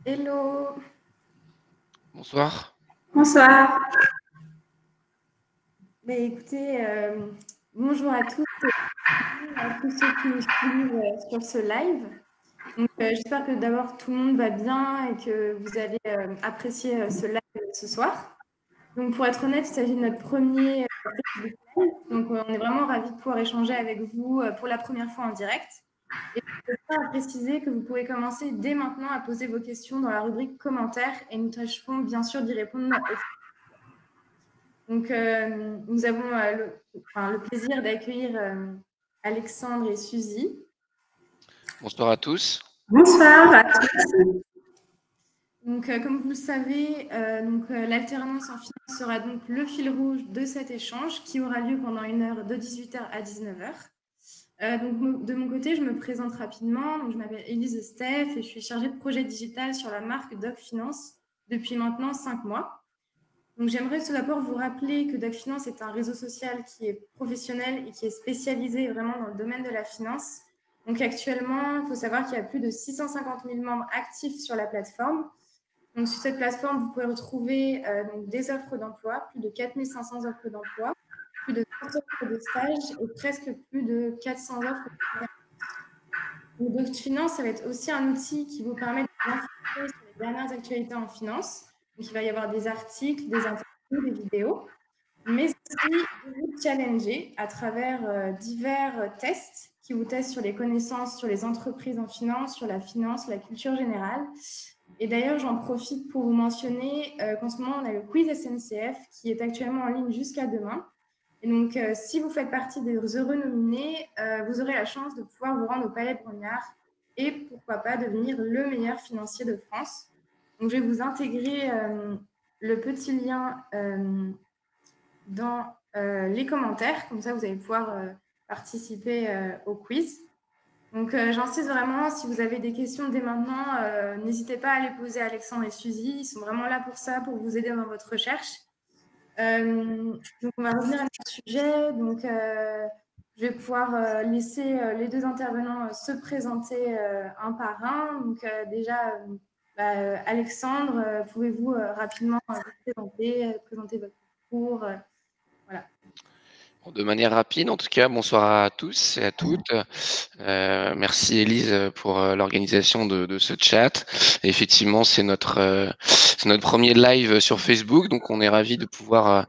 Hello, Bonsoir. Bonsoir. écoutez, bonjour à tous et à tous ceux qui nous suivent sur ce live. Donc, j'espère que d'abord tout le monde va bien et que vous allez apprécier ce live ce soir. Donc, pour être honnête, il s'agit de notre premier Facebook Live. Donc, on est vraiment ravis de pouvoir échanger avec vous pour la première fois en direct. Et je tiens à préciser que vous pouvez commencer dès maintenant à poser vos questions dans la rubrique commentaires et nous tâcherons bien sûr d'y répondre au. Donc, nous avons le plaisir d'accueillir Alexandre et Suzy. Bonsoir à tous. Bonsoir à tous. Donc, comme vous le savez, l'alternance en finance sera donc le fil rouge de cet échange qui aura lieu pendant une heure de 18h à 19h. Donc, de mon côté, je me présente rapidement. Donc, je m'appelle Élise Steph et je suis chargée de projet digital sur la marque Doc Finance depuis maintenant 5 mois. Donc, j'aimerais tout d'abord vous rappeler que Doc Finance est un réseau social qui est professionnel et qui est spécialisé vraiment dans le domaine de la finance. Donc, actuellement, il faut savoir qu'il y a plus de 650 000 membres actifs sur la plateforme. Donc, sur cette plateforme, vous pouvez retrouver des offres d'emploi, plus de 4 500 offres d'emploi, plus de 100 offres de stage et presque plus de 400 offres de. Donc, Doc Finance, ça va être aussi un outil qui vous permet de vous informer sur les dernières actualités en finance. Donc, il va y avoir des articles, des interviews, des vidéos, mais aussi de vous challenger à travers divers tests qui vous testent sur les connaissances, sur les entreprises en finance, la culture générale. Et d'ailleurs, j'en profite pour vous mentionner qu'en ce moment, on a le quiz SNCF qui est actuellement en ligne jusqu'à demain. Et donc, si vous faites partie des heureux nominés, vous aurez la chance de pouvoir vous rendre au Palais Brongniart et pourquoi pas devenir le meilleur financier de France. Donc, je vais vous intégrer le petit lien dans les commentaires. Comme ça, vous allez pouvoir participer au quiz. Donc, j'insiste vraiment, si vous avez des questions dès maintenant, n'hésitez pas à les poser à Alexandre et Suzy. Ils sont vraiment là pour ça, pour vous aider dans votre recherche. Donc, on va revenir à notre sujet. Donc, je vais pouvoir laisser les deux intervenants se présenter un par un. Donc, déjà, Alexandre, pouvez-vous rapidement vous présenter votre parcours voilà. De manière rapide, en tout cas, bonsoir à tous et à toutes. Merci Élise pour l'organisation de ce chat. Et effectivement, c'est notre premier live sur Facebook, donc on est ravis de pouvoir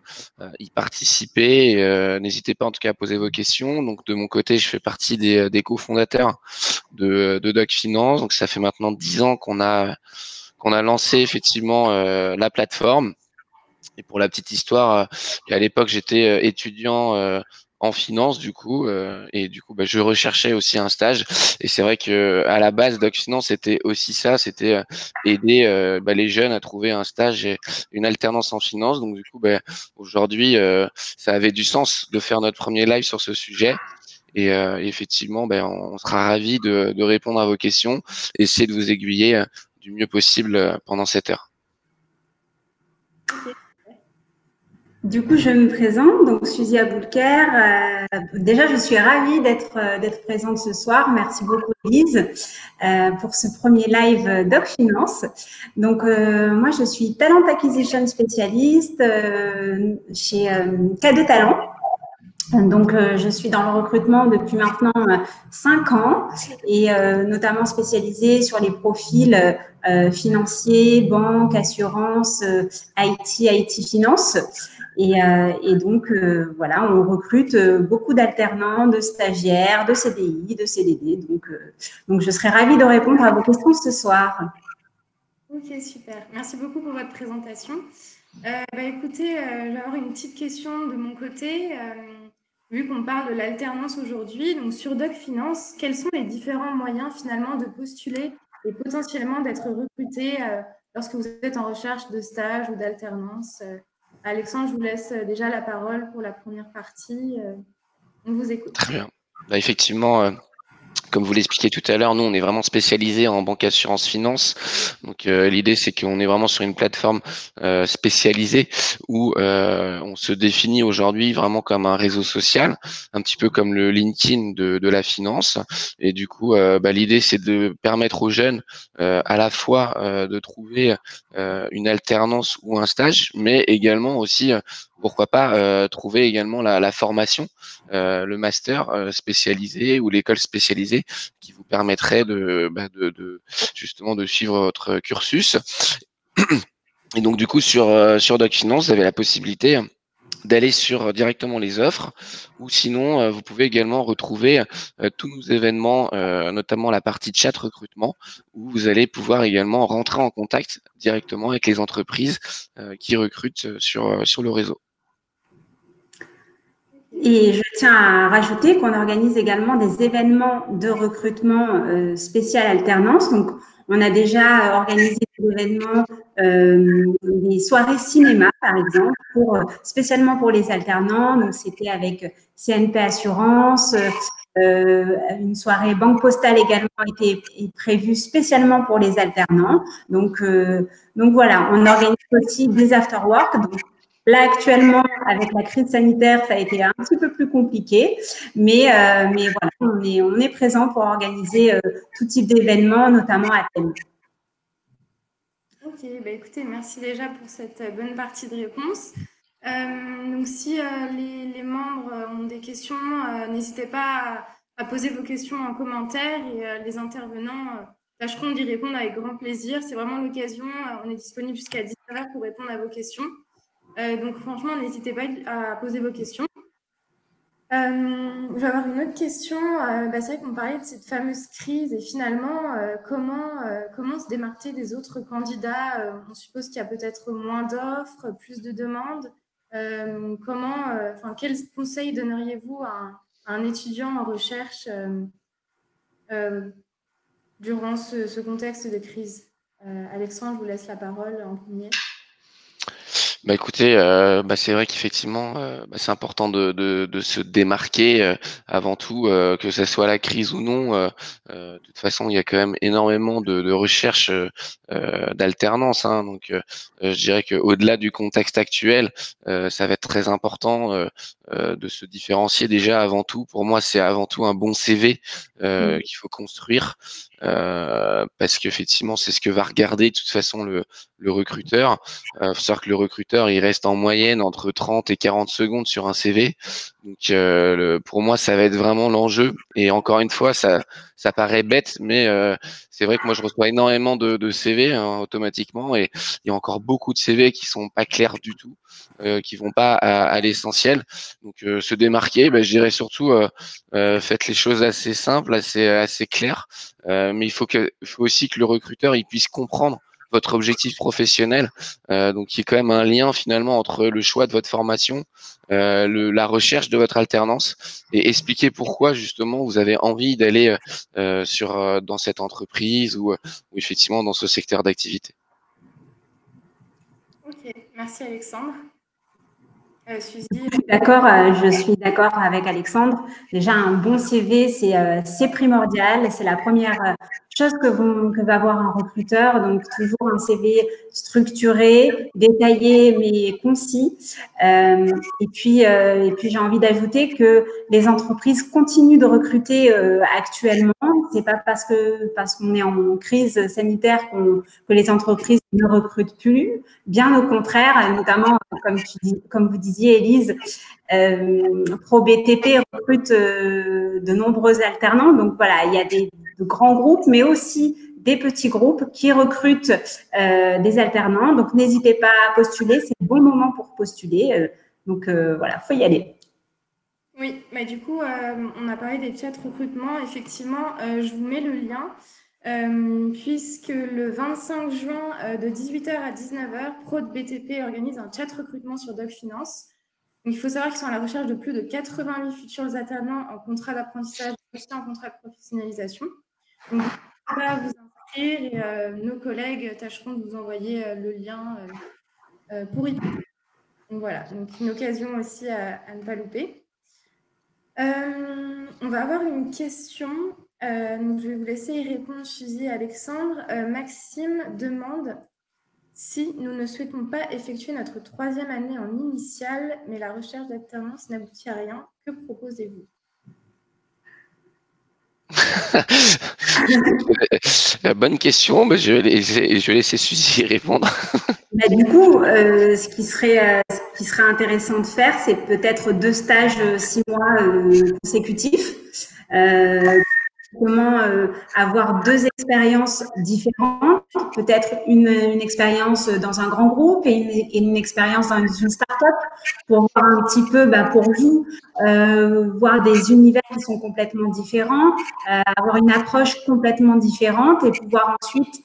y participer. N'hésitez pas en tout cas à poser vos questions. Donc de mon côté, je fais partie des cofondateurs de Doc Finance. Donc ça fait maintenant 10 ans qu'on a lancé effectivement la plateforme. Et pour la petite histoire, à l'époque, j'étais étudiant en finance, du coup, et du coup, je recherchais aussi un stage. Et c'est vrai que à la base, Doc Finance, c'était aussi ça, c'était aider les jeunes à trouver un stage et une alternance en finance. Donc, du coup, aujourd'hui, ça avait du sens de faire notre premier live sur ce sujet. Et effectivement, on sera ravis de répondre à vos questions, et essayer de vous aiguiller du mieux possible pendant cette heure. Okay. Du coup, je me présente, donc Suzy Aboulker. Déjà, je suis ravie d'être présente ce soir. Merci beaucoup, Lise, pour ce premier live Doc Finance. Donc, moi, je suis Talent Acquisition spécialiste chez K2 Talent. Donc, je suis dans le recrutement depuis maintenant 5 ans et notamment spécialisée sur les profils financiers, banque, assurance, IT finance. Et donc, voilà, on recrute beaucoup d'alternants, de stagiaires, de CDI, de CDD. Donc, je serais ravie de répondre à vos questions ce soir. Ok, super. Merci beaucoup pour votre présentation. Écoutez, je vais avoir une petite question de mon côté. Vu qu'on parle de l'alternance aujourd'hui, donc sur Doc Finance, quels sont les différents moyens finalement de postuler et potentiellement d'être recruté lorsque vous êtes en recherche de stage ou d'alternance? Alexandre, je vous laisse déjà la parole pour la première partie. On vous écoute. Très bien. Effectivement, comme vous l'expliquiez tout à l'heure, nous, on est vraiment spécialisé en banque assurance finance. Donc, l'idée, c'est qu'on est vraiment sur une plateforme spécialisée où on se définit aujourd'hui vraiment comme un réseau social, un petit peu comme le LinkedIn de la finance. Et du coup, l'idée, c'est de permettre aux jeunes à la fois de trouver une alternance ou un stage, mais également aussi, pourquoi pas, trouver également la formation, le master spécialisé ou l'école spécialisée qui vous permettrait justement de suivre votre cursus. Et donc du coup sur DocFinance, vous avez la possibilité d'aller sur directement les offres, ou sinon vous pouvez également retrouver tous nos événements, notamment la partie chat recrutement, où vous allez pouvoir également rentrer en contact directement avec les entreprises qui recrutent sur le réseau. Et je tiens à rajouter qu'on organise également des événements de recrutement spécial alternance. Donc, on a déjà organisé des événements, des soirées cinéma, par exemple, spécialement pour les alternants. Donc, c'était avec CNP Assurance. Une soirée Banque Postale également était prévue spécialement pour les alternants. Donc voilà, on organise aussi des after-work. Donc, là, actuellement, avec la crise sanitaire, ça a été un petit peu plus compliqué, mais voilà, on est présent pour organiser tout type d'événements, notamment à thème. Ok, écoutez, merci déjà pour cette bonne partie de réponse. Donc, si les membres ont des questions, n'hésitez pas à poser vos questions en commentaire et les intervenants tâcheront d'y répondre avec grand plaisir. C'est vraiment l'occasion. On est disponible jusqu'à 10h pour répondre à vos questions. Donc, franchement, n'hésitez pas à poser vos questions. Je vais avoir une autre question. C'est vrai qu'on parlait de cette fameuse crise et finalement, comment se démarquer des autres candidats? On suppose qu'il y a peut-être moins d'offres, plus de demandes. Quels conseils donneriez-vous à un étudiant en recherche durant ce contexte de crise? Alexandre, je vous laisse la parole en premier. Écoutez, c'est vrai qu'effectivement, c'est important de se démarquer avant tout, que ça soit la crise ou non. De toute façon, il y a quand même énormément de recherches d'alternance, hein. Donc, je dirais qu'au-delà du contexte actuel, ça va être très important de se différencier déjà avant tout. Pour moi, c'est avant tout un bon CV qu'il faut construire, parce qu'effectivement, c'est ce que va regarder de toute façon le recruteur. Faut savoir que le recruteur, il reste en moyenne entre 30 et 40 secondes sur un CV. Donc, pour moi, ça va être vraiment l'enjeu. Et encore une fois, ça paraît bête, mais c'est vrai que moi, je reçois énormément de CV hein, automatiquement, et il y a encore beaucoup de CV qui sont pas clairs du tout, qui vont pas à l'essentiel. Donc, se démarquer, je dirais surtout, faites les choses assez simples, assez claires. Mais il faut aussi que le recruteur il puisse comprendre votre objectif professionnel. Donc, il y a quand même un lien finalement entre le choix de votre formation, la recherche de votre alternance, et expliquer pourquoi justement vous avez envie d'aller dans cette entreprise ou effectivement dans ce secteur d'activité. Ok, merci Alexandre. Suzy. Je suis d'accord avec Alexandre. Déjà, un bon CV, c'est primordial. C'est la première chose que va avoir un recruteur. Donc, toujours un CV structuré, détaillé, mais concis. Et puis j'ai envie d'ajouter que les entreprises continuent de recruter actuellement. C'est pas parce qu'on est en crise sanitaire que les entreprises ne recrutent plus. Bien au contraire, notamment, comme vous disiez, Élise, ProBTP recrute de nombreux alternants. Donc voilà, il y a de grands groupes, mais aussi des petits groupes qui recrutent des alternants. Donc n'hésitez pas à postuler, c'est le bon moment pour postuler. Voilà, faut y aller. Oui, du coup, on a parlé des chats recrutement. Effectivement, je vous mets le lien, puisque le 25 juin, de 18h à 19h, ProBTP organise un chat recrutement sur DocFinance. Donc, il faut savoir qu'ils sont à la recherche de plus de 88 futurs alternants en contrat d'apprentissage et aussi en contrat de professionnalisation. Donc, n'hésitez pas à vous inscrire et nos collègues tâcheront de vous envoyer le lien pour y participer. Donc, voilà, donc une occasion aussi à ne pas louper. On va avoir une question Donc, je vais vous laisser y répondre, Suzy et Alexandre. Maxime demande si nous ne souhaitons pas effectuer notre 3e année en initiale, mais la recherche d'alternance n'aboutit à rien. Que proposez-vous? Bonne question, mais je vais laisser Suzy y répondre. Du coup, ce qui serait intéressant de faire, c'est peut-être 2 stages 6 mois consécutifs. Comment avoir 2 expériences différentes, peut-être une expérience dans un grand groupe et une expérience dans une start-up pour voir un petit peu, pour vous, voir des univers qui sont complètement différents, avoir une approche complètement différente et pouvoir ensuite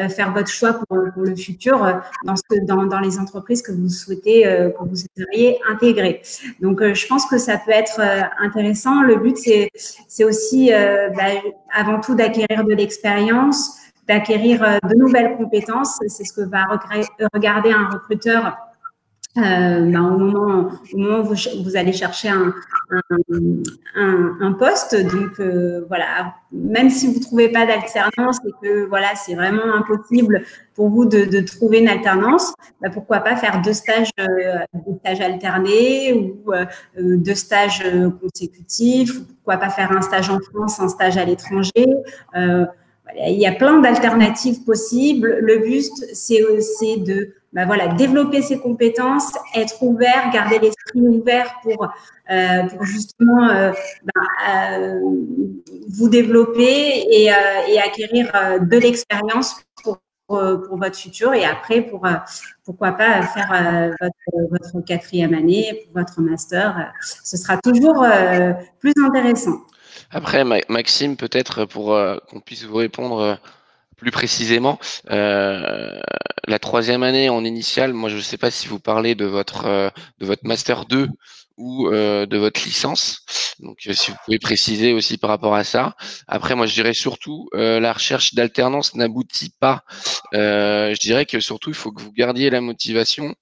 faire votre choix pour le futur dans les entreprises que vous souhaiteriez intégrer. Donc, je pense que ça peut être intéressant. Le but, c'est aussi avant tout d'acquérir de l'expérience, d'acquérir de nouvelles compétences. C'est ce que va regarder un recruteur au moment où vous allez chercher un poste. Donc, voilà, même si vous ne trouvez pas d'alternance et que voilà, c'est vraiment impossible pour vous de trouver une alternance, pourquoi pas faire 2 stages alternés ou 2 stages consécutifs, ou pourquoi pas faire un stage en France, un stage à l'étranger. Il y a plein d'alternatives possibles. Le but, c'est de développer ses compétences, être ouvert, garder l'esprit ouvert pour justement vous développer et acquérir de l'expérience pour votre futur et après pourquoi pas faire votre 4e année, pour votre master. Ce sera toujours plus intéressant. Après, Maxime, peut-être pour qu'on puisse vous répondre plus précisément, la 3e année en initiale, moi je ne sais pas si vous parlez de votre master 2 ou de votre licence. Donc si vous pouvez préciser aussi par rapport à ça. Après, moi je dirais surtout la recherche d'alternance n'aboutit pas. Je dirais que surtout il faut que vous gardiez la motivation.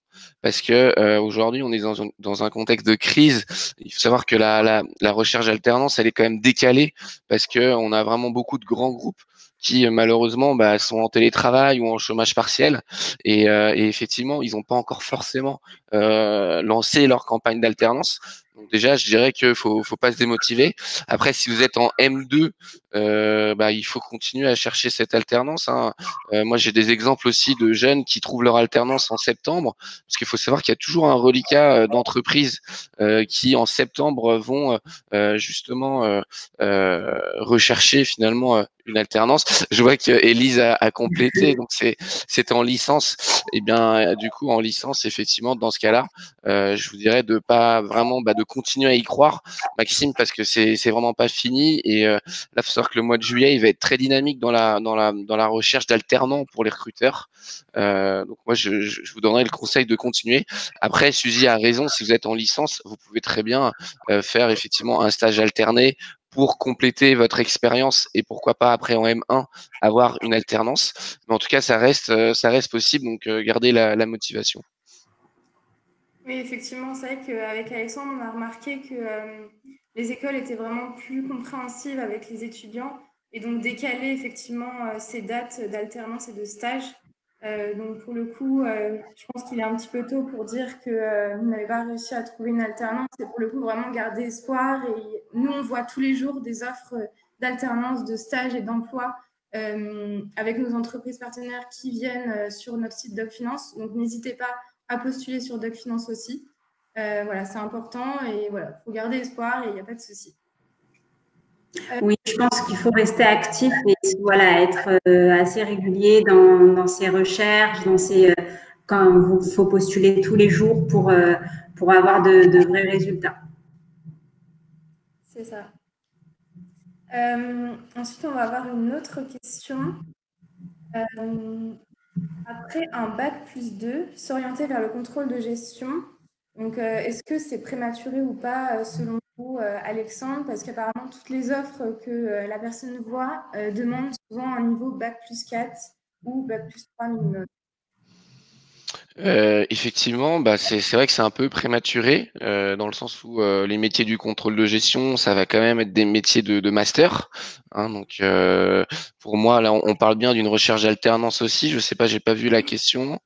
Parce que aujourd'hui, on est dans un contexte de crise. Il faut savoir que la recherche d'alternance, elle est quand même décalée parce que on a vraiment beaucoup de grands groupes qui malheureusement sont en télétravail ou en chômage partiel et effectivement ils n'ont pas encore forcément lancé leur campagne d'alternance. Donc déjà je dirais qu'il faut pas se démotiver. Après si vous êtes en M2, il faut continuer à chercher cette alternance, hein. Moi j'ai des exemples aussi de jeunes qui trouvent leur alternance en septembre parce qu'il faut savoir qu'il y a toujours un reliquat d'entreprises qui en septembre vont justement rechercher finalement une alternance. Je vois que Élise a complété, donc c'était en licence. Et bien, du coup, en licence, effectivement, dans ce cas-là, je vous dirais de pas vraiment, de continuer à y croire, Maxime, parce que c'est vraiment pas fini. Et là, il faut savoir que le mois de juillet, il va être très dynamique dans la recherche d'alternants pour les recruteurs. Donc moi, je vous donnerais le conseil de continuer. Après, Suzy a raison. Si vous êtes en licence, vous pouvez très bien faire effectivement un stage alterné pour compléter votre expérience et pourquoi pas après en M1 avoir une alternance. Mais en tout cas, ça reste possible, donc gardez la motivation. Oui, effectivement, c'est vrai qu'avec Alexandre, on a remarqué que les écoles étaient vraiment plus compréhensives avec les étudiants et donc décaler effectivement ces dates d'alternance et de stage. Donc pour le coup, je pense qu'il est un petit peu tôt pour dire que vous n'avez pas réussi à trouver une alternance et pour le coup vraiment garder espoir. Et nous, on voit tous les jours des offres d'alternance, de stage et d'emploi avec nos entreprises partenaires qui viennent sur notre site DocFinance. Donc n'hésitez pas à postuler sur DocFinance aussi. Voilà, c'est important et voilà, il faut garder espoir et il n'y a pas de souci. Oui, je pense qu'il faut rester actif et voilà, être assez régulier dans ses recherches, quand il faut postuler tous les jours pour avoir de vrais résultats. C'est ça. Ensuite, on va avoir une autre question. Après un bac+2, s'orienter vers le contrôle de gestion. Donc, est-ce que c'est prématuré ou pas selon vous, Alexandre? Parce qu'apparemment, toutes les offres que la personne voit demandent souvent un niveau bac+4 ou bac+3 minimum. Effectivement, c'est vrai que c'est un peu prématuré, dans le sens où les métiers du contrôle de gestion, ça va quand même être des métiers de master, hein, donc pour moi, là, on parle bien d'une recherche d'alternance aussi. Je sais pas, j'ai pas vu la question.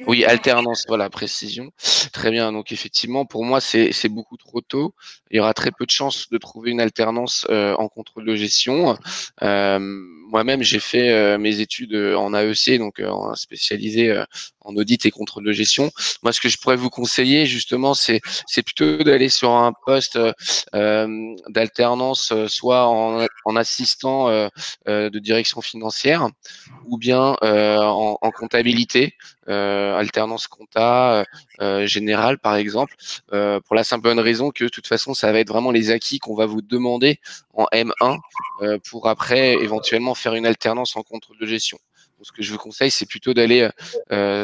Oui, Exactement. alternance, voilà, précision. Très bien. Donc effectivement, pour moi, c'est beaucoup trop tôt. Il y aura très peu de chances de trouver une alternance en contrôle de gestion. Moi-même, j'ai fait mes études en AEC, donc spécialisé en audit et contrôle de gestion. Moi, ce que je pourrais vous conseiller, justement, c'est plutôt d'aller sur un poste d'alternance, soit en assistant de direction financière, ou bien en comptabilité, alternance compta générale par exemple, pour la simple bonne raison que de toute façon ça va être vraiment les acquis qu'on va vous demander en M1 pour après éventuellement faire une alternance en contrôle de gestion. Donc, ce que je vous conseille, c'est plutôt d'aller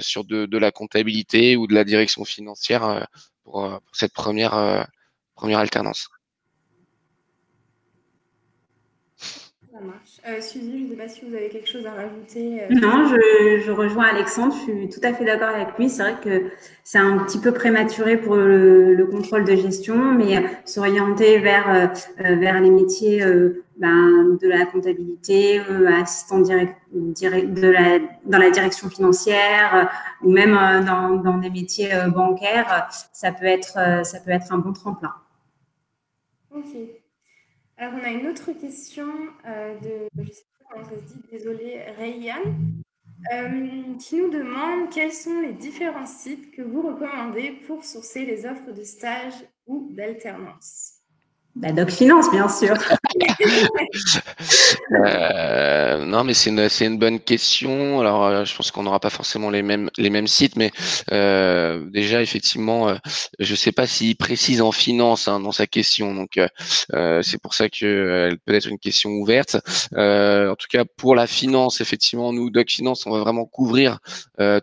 sur de la comptabilité ou de la direction financière pour cette première alternance. Ça marche. Suzy, je ne sais pas si vous avez quelque chose à rajouter sur Non, cette... je rejoins Alexandre, je suis tout à fait d'accord avec lui. C'est vrai que c'est un petit peu prématuré pour le contrôle de gestion, mais s'orienter vers les métiers de la comptabilité, assistant dans la direction financière, ou même dans des métiers bancaires, ça peut être un bon tremplin. Ok. Alors, on a une autre question je ne sais pas comment ça se dit, désolée, Rayan, qui nous demande quels sont les différents sites que vous recommandez pour sourcer les offres de stage ou d'alternance. Doc Finance, bien sûr. Non, mais c'est une bonne question. Alors, je pense qu'on n'aura pas forcément les mêmes sites, mais déjà effectivement, je sais pas s'il précise en finance dans sa question, donc c'est pour ça que elle peut être une question ouverte. En tout cas, pour la finance, effectivement, nous Doc Finance, on va vraiment couvrir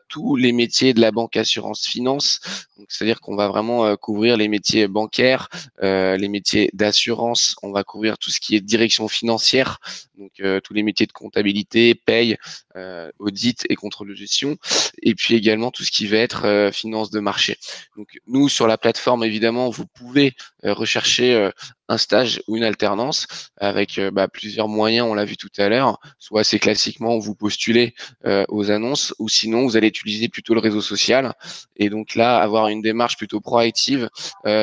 tous les métiers de la banque assurance finance. Donc, c'est-à-dire qu'on va vraiment couvrir les métiers bancaires, les métiers d'assurance. On va couvrir tout ce qui est direction financière. Donc tous les métiers de comptabilité, paye, audit et contrôle de gestion, et puis également tout ce qui va être finance de marché. Donc nous sur la plateforme évidemment vous pouvez rechercher un stage ou une alternance avec plusieurs moyens, on l'a vu tout à l'heure, soit assez classiquement vous postulez aux annonces, ou sinon vous allez utiliser plutôt le réseau social et donc là avoir une démarche plutôt proactive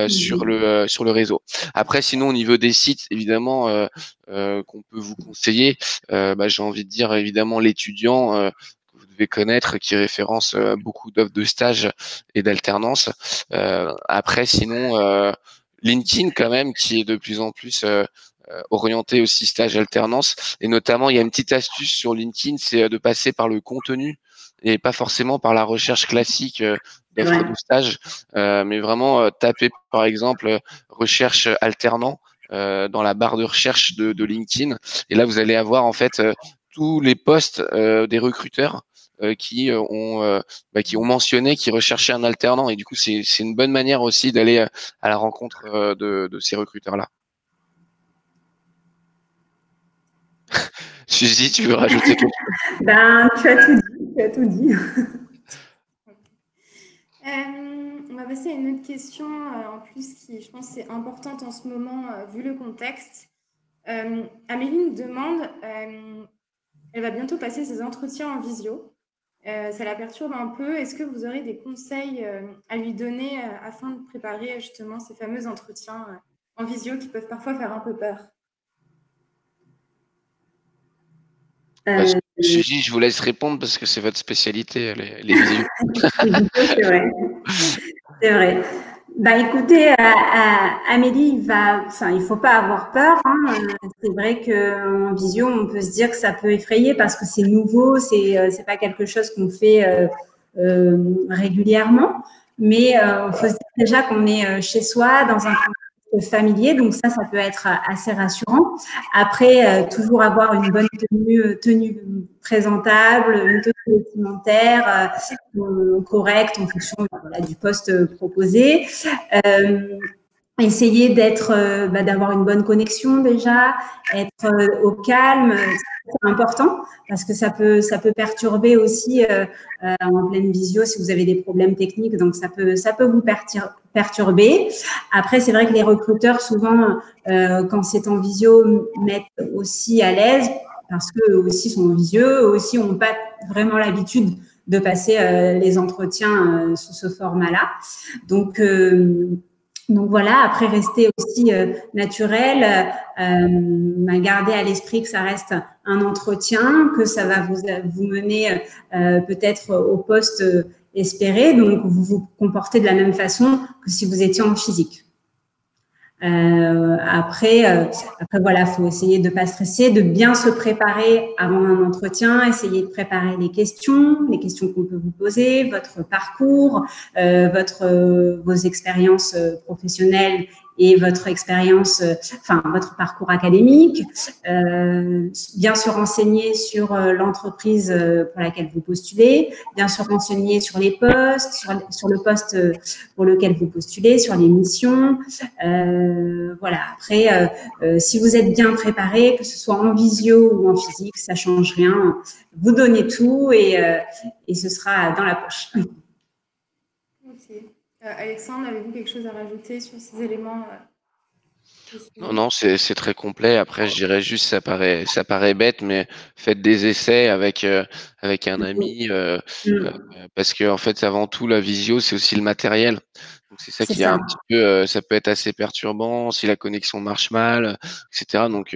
sur le réseau. Après sinon au niveau des sites évidemment qu'on peut vous conseiller, j'ai envie de dire évidemment l'étudiant que vous devez connaître, qui référence beaucoup d'offres de stage et d'alternance. Après, sinon, LinkedIn quand même, qui est de plus en plus orienté aussi stage alternance. Et notamment, il y a une petite astuce sur LinkedIn, c'est de passer par le contenu et pas forcément par la recherche classique d'offres de stage, mais vraiment taper par exemple recherche alternant dans la barre de recherche de LinkedIn. Et là, vous allez avoir en fait tous les posts des recruteurs qui ont mentionné qu'ils recherchaient un alternant. Et du coup, c'est une bonne manière aussi d'aller à la rencontre de ces recruteurs-là. Suzy, tu veux rajouter quelque chose? Tu as tout dit, tu as tout dit. On va passer à une autre question en plus qui, je pense, est importante en ce moment vu le contexte. Amélie nous demande, elle va bientôt passer ses entretiens en visio. Ça la perturbe un peu. Est-ce que vous aurez des conseils à lui donner afin de préparer justement ces fameux entretiens en visio qui peuvent parfois faire un peu peur? Suzy, je vous laisse répondre parce que c'est votre spécialité, les visios. C'est vrai. C'est vrai. Écoutez, Amélie, il faut pas avoir peur. C'est vrai qu'en visio, on peut se dire que ça peut effrayer parce que c'est nouveau, c'est pas quelque chose qu'on fait régulièrement. Mais il faut se dire déjà qu'on est chez soi, dans un contexte familier, donc ça peut être assez rassurant. Après, toujours avoir une bonne tenue présentable, une tenue vestimentaire correcte en fonction du poste proposé. essayer d'avoir une bonne connexion déjà, être au calme, c'est important parce que ça peut perturber aussi en pleine visio si vous avez des problèmes techniques, donc ça peut vous perturber. Après, c'est vrai que les recruteurs souvent, quand c'est en visio, mettent aussi à l'aise parce qu'eux aussi sont en visio, eux aussi n'ont pas vraiment l'habitude de passer les entretiens sous ce format-là. Donc voilà, après rester aussi naturel, garder à l'esprit que ça reste un entretien, que ça va vous mener peut-être au poste espéré, donc vous vous comportez de la même façon que si vous étiez en physique. Après, voilà, faut essayer de pas stresser, de bien se préparer avant un entretien, essayer de préparer les questions qu'on peut vous poser, votre parcours, vos expériences professionnelles et votre expérience, votre parcours académique, bien se renseigner sur l'entreprise pour laquelle vous postulez, bien se renseigner sur les postes, sur le poste pour lequel vous postulez, sur les missions. Voilà. Après, si vous êtes bien préparé, que ce soit en visio ou en physique, ça change rien. Vous donnez tout et ce sera dans la poche. Ok. Alexandre, avez-vous quelque chose à rajouter sur ces éléments Non, c'est très complet. Après, je dirais juste, ça paraît bête, mais faites des essais avec un ami, parce que en fait, avant tout, la visio, c'est aussi le matériel. Donc c'est ça C'est qui est un ça. petit peu, ça peut être assez perturbant si la connexion marche mal, etc. Donc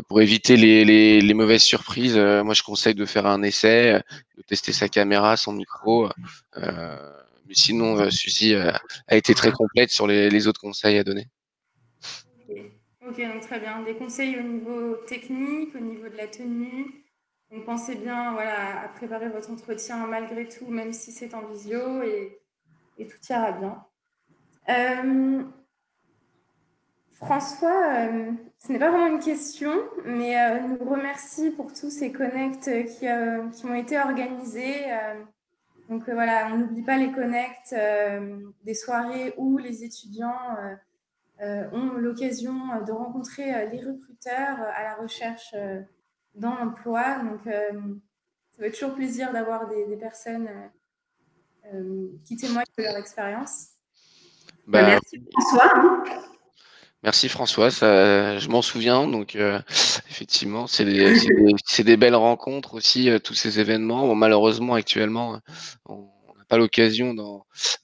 pour éviter les mauvaises surprises, moi je conseille de faire un essai, de tester sa caméra, son micro. Mais sinon, Suzy a été très complète sur les autres conseils à donner. Ok, donc très bien. Des conseils au niveau technique, au niveau de la tenue. Donc pensez bien voilà, à préparer votre entretien malgré tout, même si c'est en visio, et tout ira bien. François, ce n'est pas vraiment une question, mais nous remercie pour tous ces connects qui ont été organisés. Donc voilà, on n'oublie pas les connects, des soirées où les étudiants ont l'occasion de rencontrer les recruteurs à la recherche d'un emploi. Donc ça fait toujours plaisir d'avoir des personnes qui témoignent de leur expérience. Bah, Merci François. merci François, ça, je m'en souviens. Donc effectivement, c'est des belles rencontres aussi, tous ces événements. Bon, malheureusement, actuellement, on n'a pas l'occasion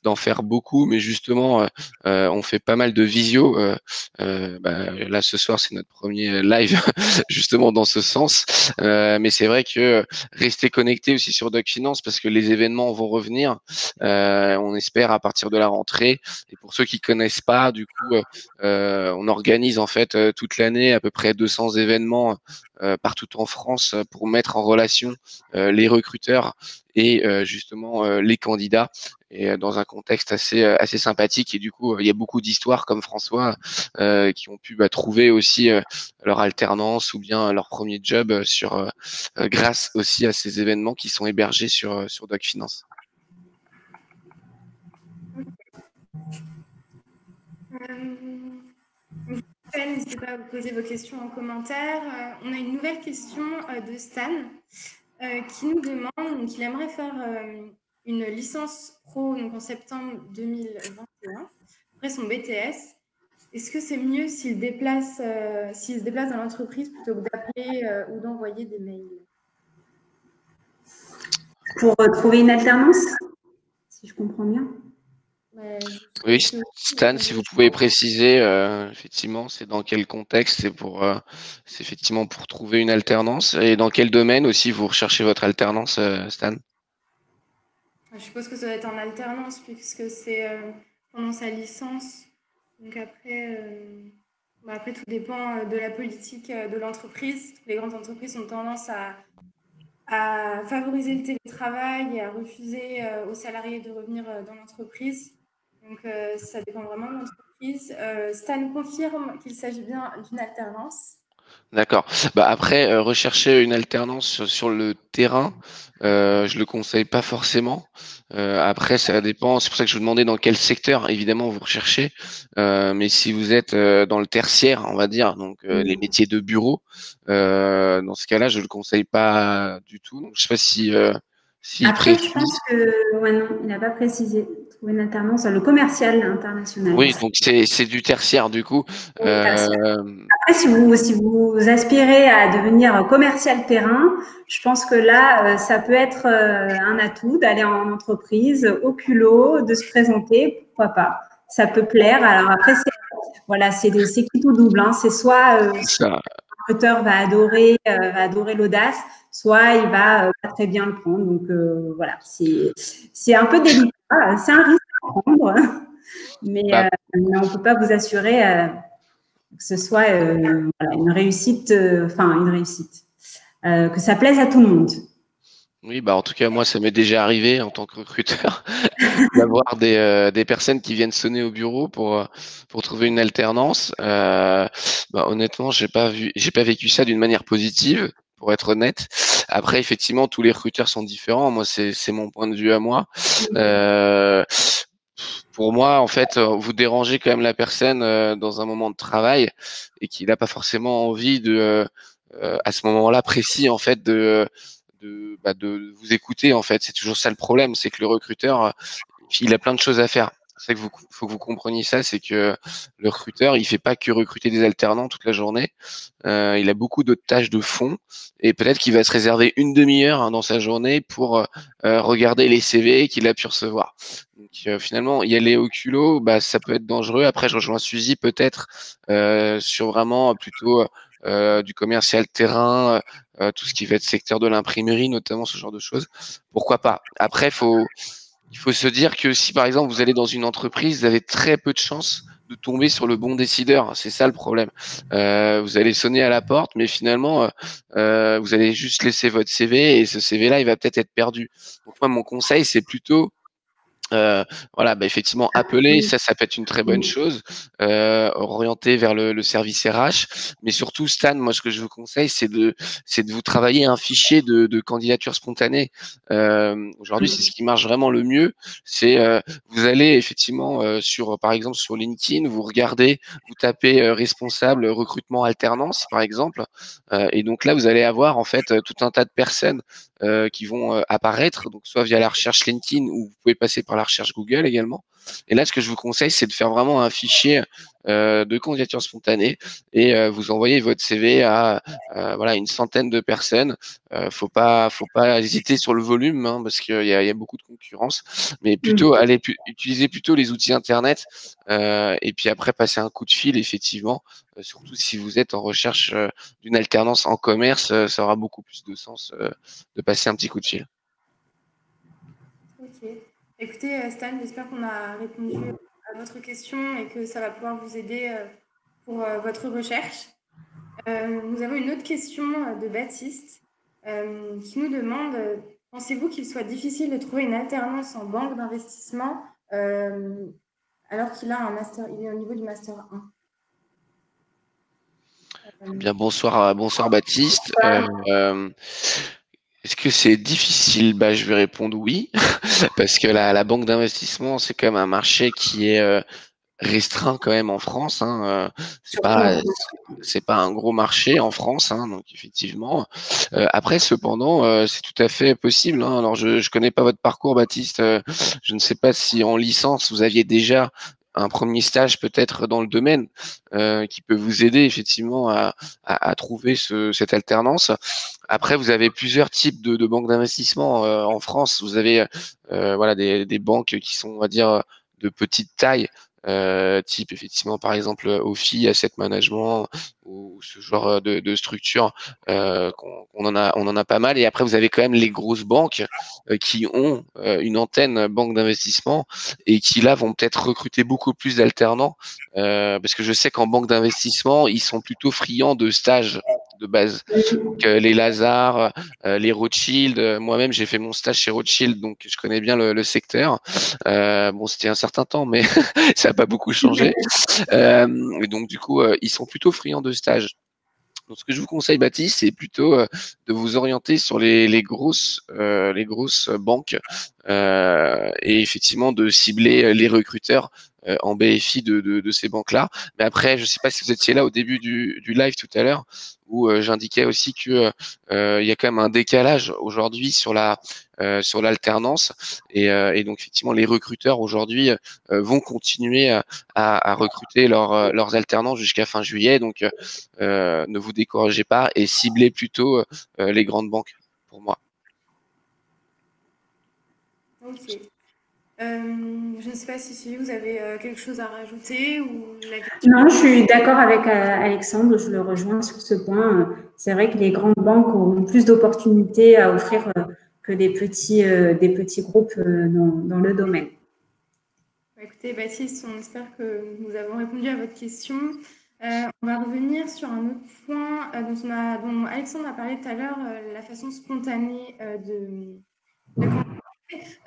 d'en faire beaucoup, mais justement, on fait pas mal de visio. Là, ce soir, c'est notre premier live justement dans ce sens. Mais c'est vrai que rester connecté aussi sur Doc Finance parce que les événements vont revenir. On espère à partir de la rentrée. Et pour ceux qui connaissent pas, du coup, on organise en fait toute l'année à peu près 200 événements partout en France pour mettre en relation les recruteurs et justement les candidats, et dans un contexte assez sympathique. Et du coup, il y a beaucoup d'histoires comme François qui ont pu trouver aussi leur alternance ou bien leur premier job grâce aussi à ces événements qui sont hébergés sur Doc Finance. N'hésitez pas à vous poser vos questions en commentaire. On a une nouvelle question de Stan qui nous demande, qu'il aimerait faire une licence pro donc en septembre 2021 après son BTS. Est-ce que c'est mieux s'il se déplace dans l'entreprise plutôt que d'appeler ou d'envoyer des mails? Pour trouver une alternance, si je comprends bien. Oui, Stan, si vous pouvez préciser, effectivement, c'est dans quel contexte? C'est effectivement pour trouver une alternance. Et dans quel domaine aussi vous recherchez votre alternance, Stan? Je suppose que ça va être en alternance puisque c'est pendant sa licence. Donc après, tout dépend de la politique de l'entreprise. Les grandes entreprises ont tendance à favoriser le télétravail et à refuser aux salariés de revenir dans l'entreprise. Donc ça dépend vraiment de l'entreprise. Stan confirme qu'il s'agit bien d'une alternance. D'accord. Bah après, rechercher une alternance sur le terrain, je le conseille pas forcément. Après, ça dépend. C'est pour ça que je vous demandais dans quel secteur, évidemment, vous recherchez. Mais si vous êtes dans le tertiaire, on va dire, donc les métiers de bureau, dans ce cas-là, je le conseille pas du tout. Donc, je sais pas s'il Après, je précise. pense que, ouais, non, il n'a pas précisé. Trouver une alternance dans le commercial international. Oui, donc c'est du tertiaire du coup. Oui, tertiaire. Euh, Après, si vous aspirez à devenir commercial terrain, je pense que là, ça peut être un atout d'aller en entreprise au culot, de se présenter, pourquoi pas. Ça peut plaire. Alors après, voilà, c'est qui tout double. Hein. C'est soit ça. le recruteur va adorer l'audace, soit il va pas très bien le prendre. Donc voilà, c'est un peu délicat. C'est un risque à prendre, mais Bah, on ne peut pas vous assurer que ce soit voilà, une réussite, que ça plaise à tout le monde. oui, bah en tout cas, moi, ça m'est déjà arrivé en tant que recruteur d'avoir des personnes qui viennent sonner au bureau pour trouver une alternance. Bah, honnêtement, j'ai pas vécu ça d'une manière positive, pour être honnête. Après, effectivement, tous les recruteurs sont différents. Moi, c'est mon point de vue à moi. Euh, pour moi, en fait, vous dérangez quand même la personne dans un moment de travail et qu'il n'a pas forcément envie à ce moment-là précis, en fait, de vous écouter. En fait, c'est toujours ça le problème, c'est que le recruteur, il a plein de choses à faire. C'est que faut que vous compreniez ça, c'est que le recruteur, il fait pas que recruter des alternants toute la journée. Il a beaucoup d'autres tâches de fond et peut-être qu'il va se réserver une demi-heure dans sa journée pour regarder les CV qu'il a pu recevoir. Donc finalement, y aller au culot, bah, ça peut être dangereux. Après, je rejoins Suzy peut-être sur vraiment plutôt du commercial terrain, tout ce qui va être secteur de l'imprimerie, notamment ce genre de choses. Pourquoi pas? Après, il faut se dire que si par exemple vous allez dans une entreprise, vous avez très peu de chances de tomber sur le bon décideur. C'est ça le problème. Vous allez sonner à la porte, mais finalement, vous allez juste laisser votre CV et ce CV-là, il va peut-être être perdu. Donc moi, mon conseil, c'est plutôt voilà, bah, effectivement, appeler, ça peut être une très bonne chose, orienter vers le service RH. Mais surtout, Stan, moi, ce que je vous conseille, c'est de vous travailler un fichier de candidature spontanée. Aujourd'hui, c'est ce qui marche vraiment le mieux. C'est vous allez effectivement par exemple, sur LinkedIn, vous regardez, vous tapez responsable recrutement alternance, par exemple, et donc là, vous allez avoir en fait tout un tas de personnes qui vont apparaître, donc soit via la recherche LinkedIn ou vous pouvez passer par la recherche Google également. Et là, ce que je vous conseille, c'est de faire vraiment un fichier de candidature spontanée et vous envoyez votre CV à voilà une centaine de personnes. Faut pas hésiter sur le volume hein, parce qu'il y a beaucoup de concurrence, mais plutôt utiliser plutôt les outils internet et puis après passer un coup de fil effectivement, surtout si vous êtes en recherche d'une alternance en commerce, ça aura beaucoup plus de sens de passer un petit coup de fil. Ok. Écoutez, Stan, j'espère qu'on a répondu à votre question et que ça va pouvoir vous aider pour votre recherche. Nous avons une autre question de Baptiste qui nous demande pensez-vous qu'il soit difficile de trouver une alternance en banque d'investissement alors qu'il a un master, il est au niveau du master 1 Bien, bonsoir Baptiste. Est-ce que c'est difficile? Bah, je vais répondre oui, parce que la banque d'investissement, c'est quand même un marché qui est restreint quand même en France. Hein. C'est pas un gros marché en France, hein, donc effectivement. Après, cependant, c'est tout à fait possible. Hein. Alors, je connais pas votre parcours, Baptiste. Je ne sais pas si en licence vous aviez déjà un premier stage peut-être dans le domaine qui peut vous aider effectivement à trouver cette alternance. Après, vous avez plusieurs types de banques d'investissement en France. Vous avez voilà des banques qui sont, on va dire, de petite taille, type effectivement par exemple OFI, Asset Management ou ce genre de structure. On en a pas mal. Et après, vous avez quand même les grosses banques qui ont une antenne banque d'investissement et qui là vont peut-être recruter beaucoup plus d'alternants parce que je sais qu'en banque d'investissement, ils sont plutôt friands de stages de base. Donc, les Lazare, les Rothschild. Moi-même, j'ai fait mon stage chez Rothschild, donc je connais bien le secteur. Bon, c'était un certain temps, mais ça n'a pas beaucoup changé. Et donc, du coup, ils sont plutôt friands de stages. Donc, ce que je vous conseille, Baptiste, c'est plutôt de vous orienter sur les grosses banques et effectivement de cibler les recruteurs en BFI de ces banques-là. Mais après, je ne sais pas si vous étiez là au début du live tout à l'heure, où j'indiquais aussi que il y a quand même un décalage aujourd'hui sur l'alternance et donc effectivement les recruteurs aujourd'hui vont continuer à recruter leurs alternants jusqu'à fin juillet. Donc ne vous découragez pas et ciblez plutôt les grandes banques pour moi. Ok. Je ne sais pas si vous avez quelque chose à rajouter ou la question. Non, je suis d'accord avec Alexandre, je le rejoins sur ce point. C'est vrai que les grandes banques ont plus d'opportunités à offrir que des petits groupes dans le domaine. Écoutez, Baptiste, on espère que nous avons répondu à votre question. On va revenir sur un autre point dont Alexandre a parlé tout à l'heure, la façon spontanée de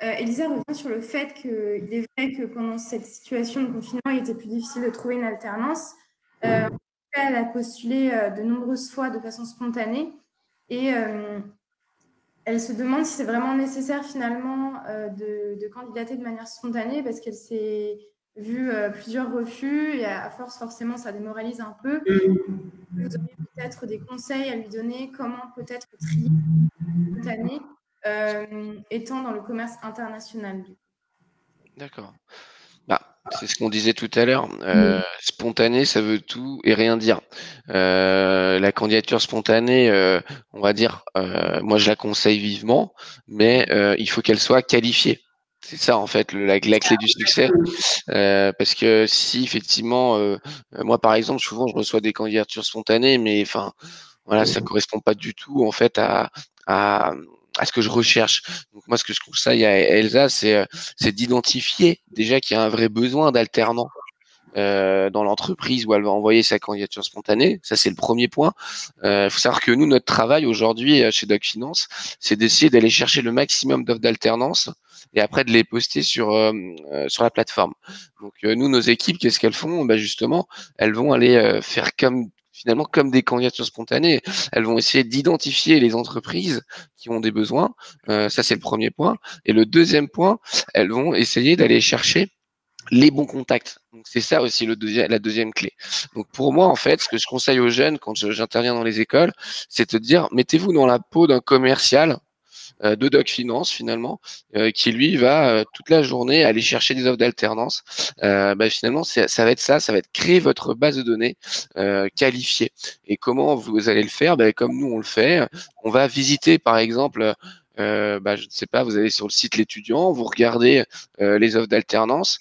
Elisa revient sur le fait qu'il est vrai que pendant cette situation de confinement, il était plus difficile de trouver une alternance. Elle a postulé de nombreuses fois de façon spontanée et elle se demande si c'est vraiment nécessaire finalement de candidater de manière spontanée parce qu'elle s'est vue plusieurs refus et à force, forcément, ça démoralise un peu. Vous auriez peut-être des conseils à lui donner, comment peut-être trier spontané étant dans le commerce international. D'accord. Bah, c'est ce qu'on disait tout à l'heure. Spontané, ça veut tout et rien dire. La candidature spontanée, on va dire, moi je la conseille vivement, mais il faut qu'elle soit qualifiée. C'est ça en fait la clé du succès. Parce que si effectivement, moi par exemple, souvent je reçois des candidatures spontanées, mais enfin voilà, ça correspond pas du tout en fait à, à ce que je recherche. Donc moi, ce que je conseille à Elsa, c'est d'identifier déjà qu'il y a un vrai besoin d'alternant dans l'entreprise où elle va envoyer sa candidature spontanée. Ça, c'est le premier point. Il faut savoir que nous, notre travail aujourd'hui chez Doc Finance, c'est d'essayer d'aller chercher le maximum d'offres d'alternance et après de les poster sur la plateforme. Donc nous, nos équipes, qu'est-ce qu'elles font? Bah, justement, elles vont aller faire finalement comme des candidatures spontanées. Elles vont essayer d'identifier les entreprises qui ont des besoins. Ça, c'est le premier point. Et le deuxième point, elles vont essayer d'aller chercher les bons contacts. Donc c'est ça aussi la deuxième clé. Donc pour moi, en fait, ce que je conseille aux jeunes quand j'interviens dans les écoles, c'est de dire, mettez-vous dans la peau d'un commercial de Doc Finance finalement, qui lui va toute la journée aller chercher des offres d'alternance. Bah, finalement, ça va être ça va être créer votre base de données qualifiée. Et comment vous allez le faire? Bah, comme nous on le fait, on va visiter par exemple. Bah, je ne sais pas, vous allez sur le site l'étudiant, vous regardez les offres d'alternance,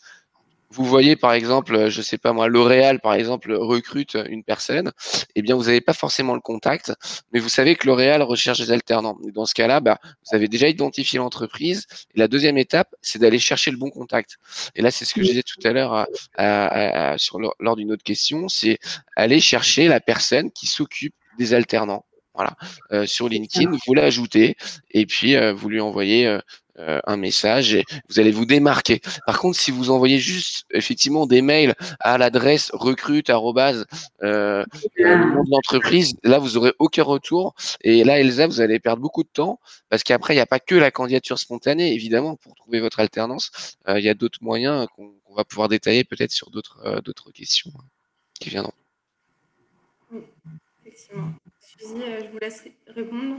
vous voyez par exemple, je sais pas moi, L'Oréal par exemple recrute une personne, eh bien vous n'avez pas forcément le contact, mais vous savez que L'Oréal recherche des alternants. Et dans ce cas-là, bah, vous avez déjà identifié l'entreprise. Et la deuxième étape, c'est d'aller chercher le bon contact. Et là, c'est ce que je disais tout à l'heure lors d'une autre question, c'est aller chercher la personne qui s'occupe des alternants. Voilà, sur LinkedIn, vous l'ajoutez et puis vous lui envoyez un message et vous allez vous démarquer. Par contre, si vous envoyez juste effectivement des mails à l'adresse recrute le nom de l'entreprise, là vous aurez aucun retour. Et là, Elsa, vous allez perdre beaucoup de temps parce qu'après, il n'y a pas que la candidature spontanée, évidemment, pour trouver votre alternance. Il y a d'autres moyens qu'on va pouvoir détailler peut-être sur d'autres questions qui viendront. Oui, effectivement. Suzy, je vous laisse répondre.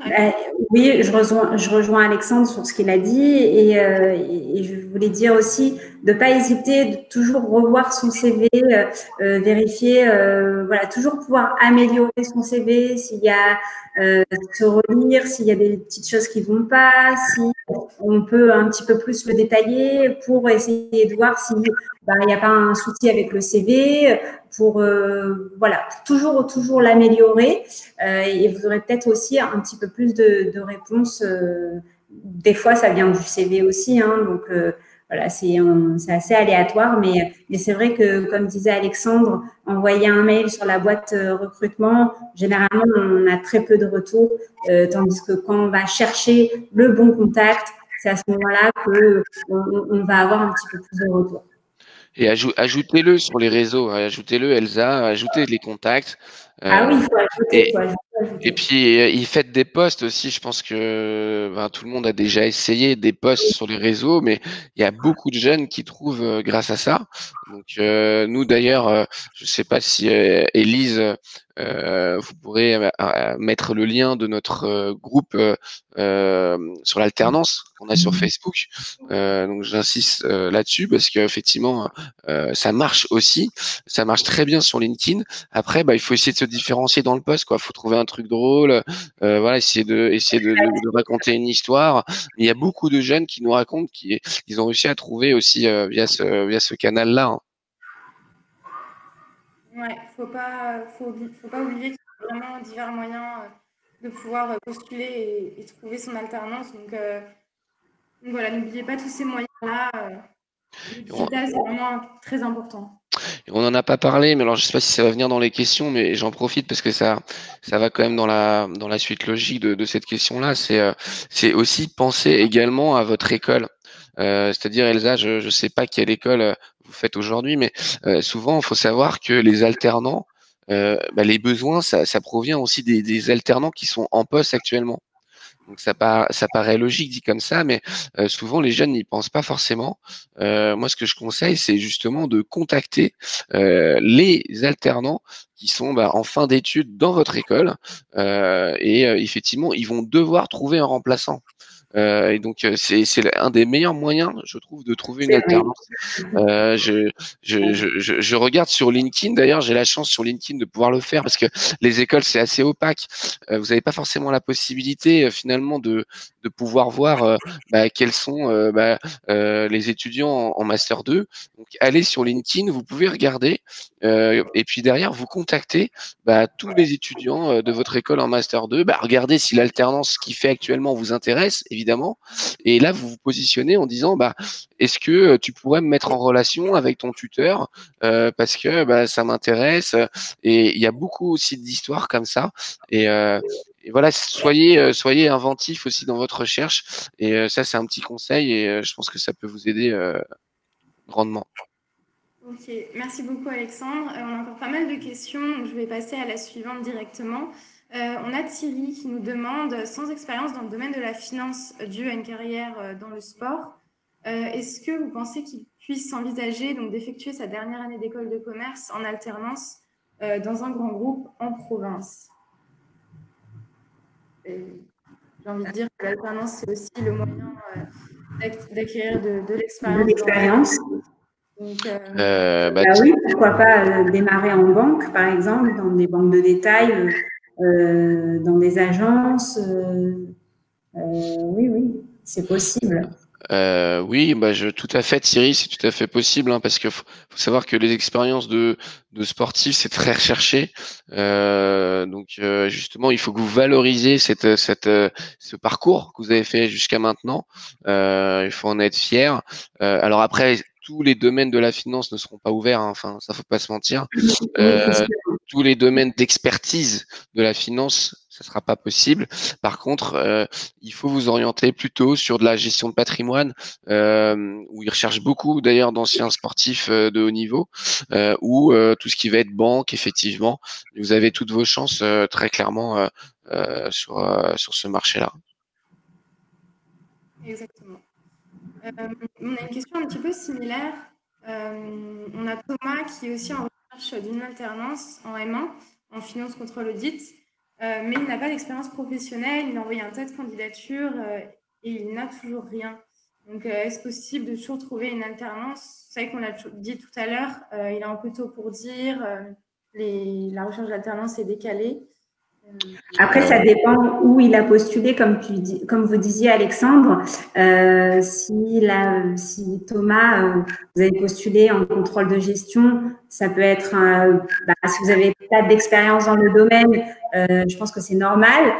Oui, je rejoins Alexandre sur ce qu'il a dit et je voulais dire aussi de pas hésiter, de toujours revoir son CV, vérifier, voilà, toujours pouvoir améliorer son CV s'il y a se relire, s'il y a des petites choses qui vont pas, si on peut un petit peu plus le détailler pour essayer de voir si il n'y a pas un souci avec le CV, pour voilà, toujours l'améliorer et vous aurez peut-être aussi un petit peu plus de réponses. Des fois, ça vient du CV aussi, hein, donc voilà, c'est assez aléatoire, mais c'est vrai que, comme disait Alexandre, envoyer un mail sur la boîte recrutement, généralement, on a très peu de retours, tandis que quand on va chercher le bon contact, c'est à ce moment-là qu'on va avoir un petit peu plus de retours. Et ajoutez-le sur les réseaux, ajoutez-le Elsa, ajoutez les contacts. Ah oui, il faut ajouter, Et puis, ils font des posts aussi. Je pense que tout le monde a déjà essayé des posts sur les réseaux, mais il y a beaucoup de jeunes qui trouvent grâce à ça. Donc, nous d'ailleurs, je ne sais pas si Élise, vous pourrez mettre le lien de notre groupe sur l'alternance qu'on a sur Facebook. Donc, j'insiste là-dessus parce qu'effectivement, ça marche aussi. Ça marche très bien sur LinkedIn. Après, il faut essayer de se différencier dans le post, quoi. Faut trouver un truc drôle, voilà, essayer de raconter une histoire. Il y a beaucoup de jeunes qui nous racontent qu'ils ont réussi à trouver aussi via ce canal-là. Hein. Ouais, faut pas oublier qu'il y a vraiment divers moyens de pouvoir postuler et trouver son alternance. Donc voilà, n'oubliez pas tous ces moyens-là. Le digital, c'est vraiment très important. On n'en a pas parlé, mais alors je ne sais pas si ça va venir dans les questions, mais j'en profite parce que ça va quand même dans la suite logique de cette question-là. C'est aussi penser également à votre école. C'est-à-dire, Elsa, je ne sais pas quelle école vous faites aujourd'hui, mais souvent, il faut savoir que les alternants, les besoins, ça provient aussi des alternants qui sont en poste actuellement. Donc ça paraît logique dit comme ça, mais souvent les jeunes n'y pensent pas forcément. Moi, ce que je conseille, c'est justement de contacter les alternants qui sont en fin d'études dans votre école et effectivement, ils vont devoir trouver un remplaçant. Et donc, c'est un des meilleurs moyens, je trouve, de trouver une alternance. Je regarde sur LinkedIn, d'ailleurs, j'ai la chance sur LinkedIn de pouvoir le faire parce que les écoles, c'est assez opaque. Vous n'avez pas forcément la possibilité, finalement, de pouvoir voir quels sont les étudiants en Master 2. Donc, allez sur LinkedIn, vous pouvez regarder et puis derrière, vous contactez tous les étudiants de votre école en Master 2. Regardez si l'alternance qu'il fait actuellement vous intéresse, évidemment. Et là, vous vous positionnez en disant, est-ce que tu pourrais me mettre en relation avec ton tuteur parce que ça m'intéresse. Et il y a beaucoup aussi d'histoires comme ça. Et voilà, soyez inventif aussi dans votre recherche. Et ça, c'est un petit conseil et je pense que ça peut vous aider grandement. Ok, merci beaucoup Alexandre. On a encore pas mal de questions, donc je vais passer à la suivante directement. On a Thierry qui nous demande, sans expérience dans le domaine de la finance due à une carrière dans le sport, est-ce que vous pensez qu'il puisse envisager donc d'effectuer sa dernière année d'école de commerce en alternance dans un grand groupe en province? J'ai envie de dire que l'alternance, c'est aussi le moyen d'acquérir de l'expérience. Donc, oui, pourquoi pas démarrer en banque, par exemple, dans des banques de détail, dans des agences. Oui, c'est possible. Oui, tout à fait, Thierry, c'est tout à fait possible, hein, parce que faut savoir que les expériences de sportifs, c'est très recherché. Donc justement, il faut que vous valorisiez ce parcours que vous avez fait jusqu'à maintenant. Il faut en être fier. Alors après, tous les domaines de la finance ne seront pas ouverts, hein, enfin, ça faut pas se mentir. Tous les domaines d'expertise de la finance, ça sera pas possible. Par contre, il faut vous orienter plutôt sur de la gestion de patrimoine, où ils recherchent beaucoup d'ailleurs d'anciens sportifs de haut niveau, ou tout ce qui va être banque, effectivement. Vous avez toutes vos chances très clairement sur ce marché-là. Exactement. On a une question un petit peu similaire. On a Thomas qui est aussi en recherche d'une alternance en M1, en finance contre l'audit, mais il n'a pas d'expérience professionnelle. Il a envoyé un tas de candidatures et il n'a toujours rien. Donc, est-ce possible de toujours trouver une alternance? C'est vrai qu'on l'a dit tout à l'heure, il est un peu tôt pour dire, la recherche d'alternance est décalée. Après, ça dépend où il a postulé, comme vous disiez, Alexandre. Si Thomas, vous avez postulé en contrôle de gestion, ça peut être, si vous n'avez pas d'expérience dans le domaine, je pense que c'est normal.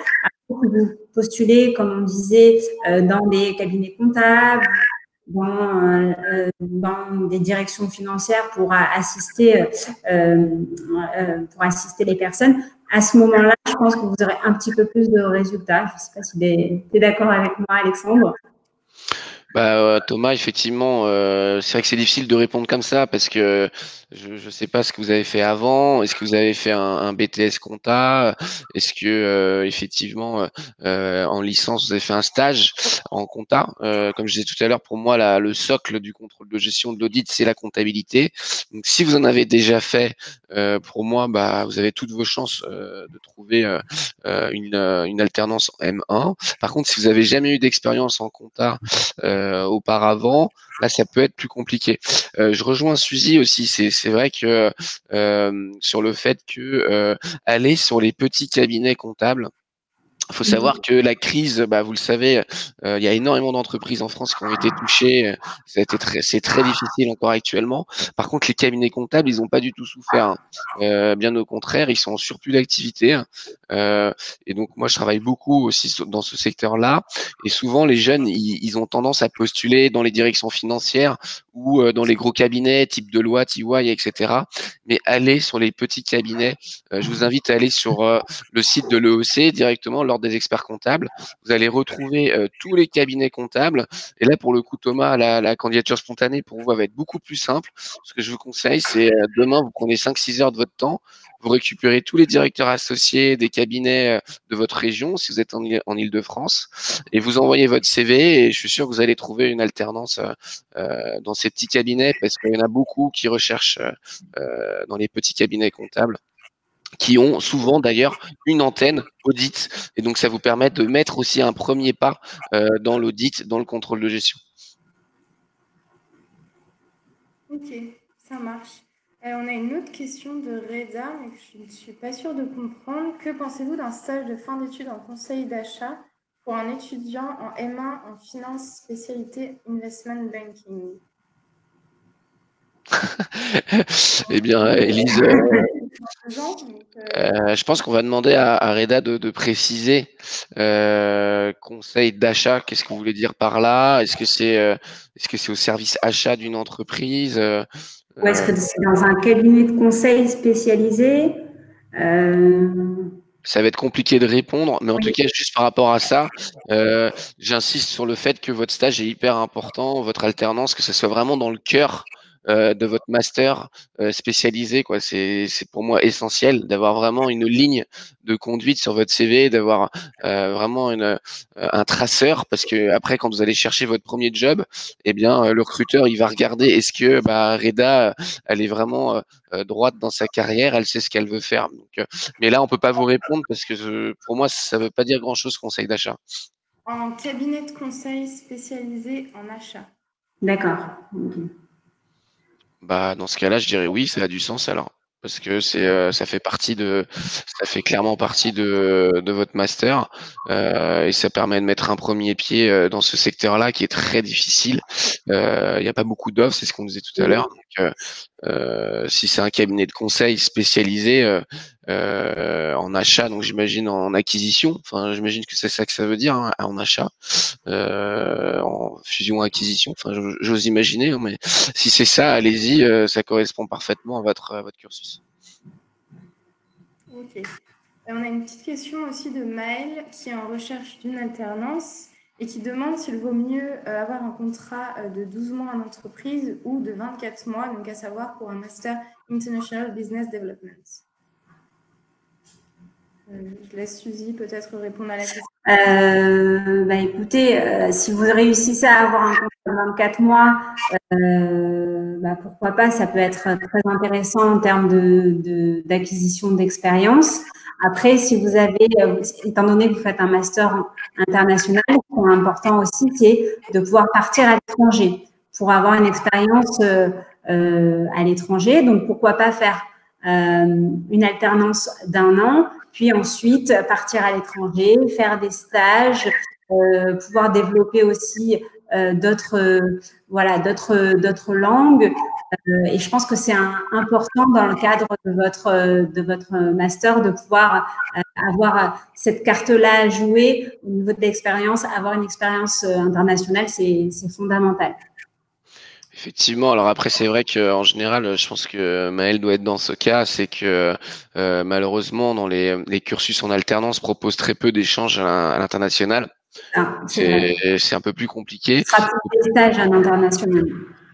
Après, vous postulez, comme on disait, dans des cabinets comptables, dans des directions financières pour assister les personnes. À ce moment-là, je pense que vous aurez un petit peu plus de résultats. Je ne sais pas si tu es d'accord avec moi, Alexandre. Thomas, effectivement, c'est vrai que c'est difficile de répondre comme ça parce que je ne sais pas ce que vous avez fait avant. Est-ce que vous avez fait un BTS compta? Est-ce que effectivement en licence vous avez fait un stage en compta? Comme je disais tout à l'heure, pour moi le socle du contrôle de gestion de l'audit, c'est la comptabilité. Donc si vous en avez déjà fait, pour moi, vous avez toutes vos chances de trouver une alternance en M1. Par contre, si vous avez jamais eu d'expérience en compta auparavant, là, ça peut être plus compliqué. Je rejoins Suzy aussi. C'est vrai que sur le fait que aller sur les petits cabinets comptables. Il faut savoir que la crise, vous le savez, il y a énormément d'entreprises en France qui ont été touchées. C'est très difficile encore actuellement. Par contre, les cabinets comptables, ils n'ont pas du tout souffert, hein. Bien au contraire, ils sont en surplus d'activité, hein. Et donc, moi, je travaille beaucoup aussi dans ce secteur-là. Et souvent, les jeunes, ils ont tendance à postuler dans les directions financières ou dans les gros cabinets type Deloitte, EY, etc. Mais aller sur les petits cabinets, je vous invite à aller sur le site de l'EEC directement lors des experts comptables. Vous allez retrouver tous les cabinets comptables. Et là, pour le coup, Thomas, la candidature spontanée pour vous va être beaucoup plus simple. Ce que je vous conseille, c'est demain, vous prenez 5-6 heures de votre temps, vous récupérez tous les directeurs associés des cabinets de votre région, si vous êtes en Île-de-France, et vous envoyez votre CV, et je suis sûr que vous allez trouver une alternance dans ces petits cabinets, parce qu'il y en a beaucoup qui recherchent dans les petits cabinets comptables, qui ont souvent d'ailleurs une antenne audit. Et donc, ça vous permet de mettre aussi un premier pas dans l'audit, dans le contrôle de gestion. Ok, ça marche. On a une autre question de Reda, mais que je ne suis pas sûre de comprendre. Que pensez-vous d'un stage de fin d'études en conseil d'achat pour un étudiant en M1 en finance spécialité investment banking? Eh bien, Élise, je pense qu'on va demander à Reda de préciser conseil d'achat. Qu'est-ce que vous voulez dire par là? Est-ce que c'est au service achat d'une entreprise? Ou est-ce que c'est dans un cabinet de conseil spécialisé? Ça va être compliqué de répondre, mais en tout cas, juste par rapport à ça, j'insiste sur le fait que votre stage est hyper important, votre alternance, que ce soit vraiment dans le cœur de votre master spécialisé, quoi. C'est pour moi essentiel d'avoir vraiment une ligne de conduite sur votre CV, d'avoir vraiment un traceur, parce que après, quand vous allez chercher votre premier job, eh bien, le recruteur, il va regarder est-ce que Reda, elle est vraiment droite dans sa carrière, elle sait ce qu'elle veut faire. Donc, mais là, on peut pas vous répondre parce que pour moi, ça veut pas dire grand-chose conseil d'achat. En cabinet de conseil spécialisé en achat. D'accord. Okay. Dans ce cas-là, je dirais oui, ça a du sens alors. Parce que ça fait clairement partie de votre master et ça permet de mettre un premier pied dans ce secteur-là qui est très difficile. Il n'y a pas beaucoup d'offres, c'est ce qu'on disait tout à l'heure. Donc, si c'est un cabinet de conseil spécialisé en achat, donc j'imagine en acquisition, enfin j'imagine que c'est ça que ça veut dire, hein, en achat, en fusion-acquisition, enfin j'ose imaginer, hein, mais si c'est ça, allez-y, ça correspond parfaitement à votre cursus. Ok. On a une petite question aussi de Maël qui est en recherche d'une alternance et qui demande s'il vaut mieux avoir un contrat de 12 mois en entreprise ou de 24 mois, donc à savoir pour un Master International Business Development. Je laisse Suzy peut-être répondre à la question. Écoutez, si vous réussissez à avoir un contrat de 24 mois, pourquoi pas, ça peut être très intéressant en termes d'acquisition d'expérience. Après, si vous avez, étant donné que vous faites un master international, ce qui est important aussi, c'est de pouvoir partir à l'étranger pour avoir une expérience à l'étranger. Donc, pourquoi pas faire une alternance d'1 an, puis ensuite partir à l'étranger, faire des stages, pouvoir développer aussi d'autres langues. Et je pense que c'est important dans le cadre de votre master de pouvoir avoir cette carte-là à jouer au niveau de l'expérience, avoir une expérience internationale, c'est fondamental. Effectivement, alors après c'est vrai qu'en général, je pense que Maël doit être dans ce cas, c'est que malheureusement dans les cursus en alternance proposent très peu d'échanges à l'international. C'est un peu plus compliqué. Ce sera pour des stages à l'international.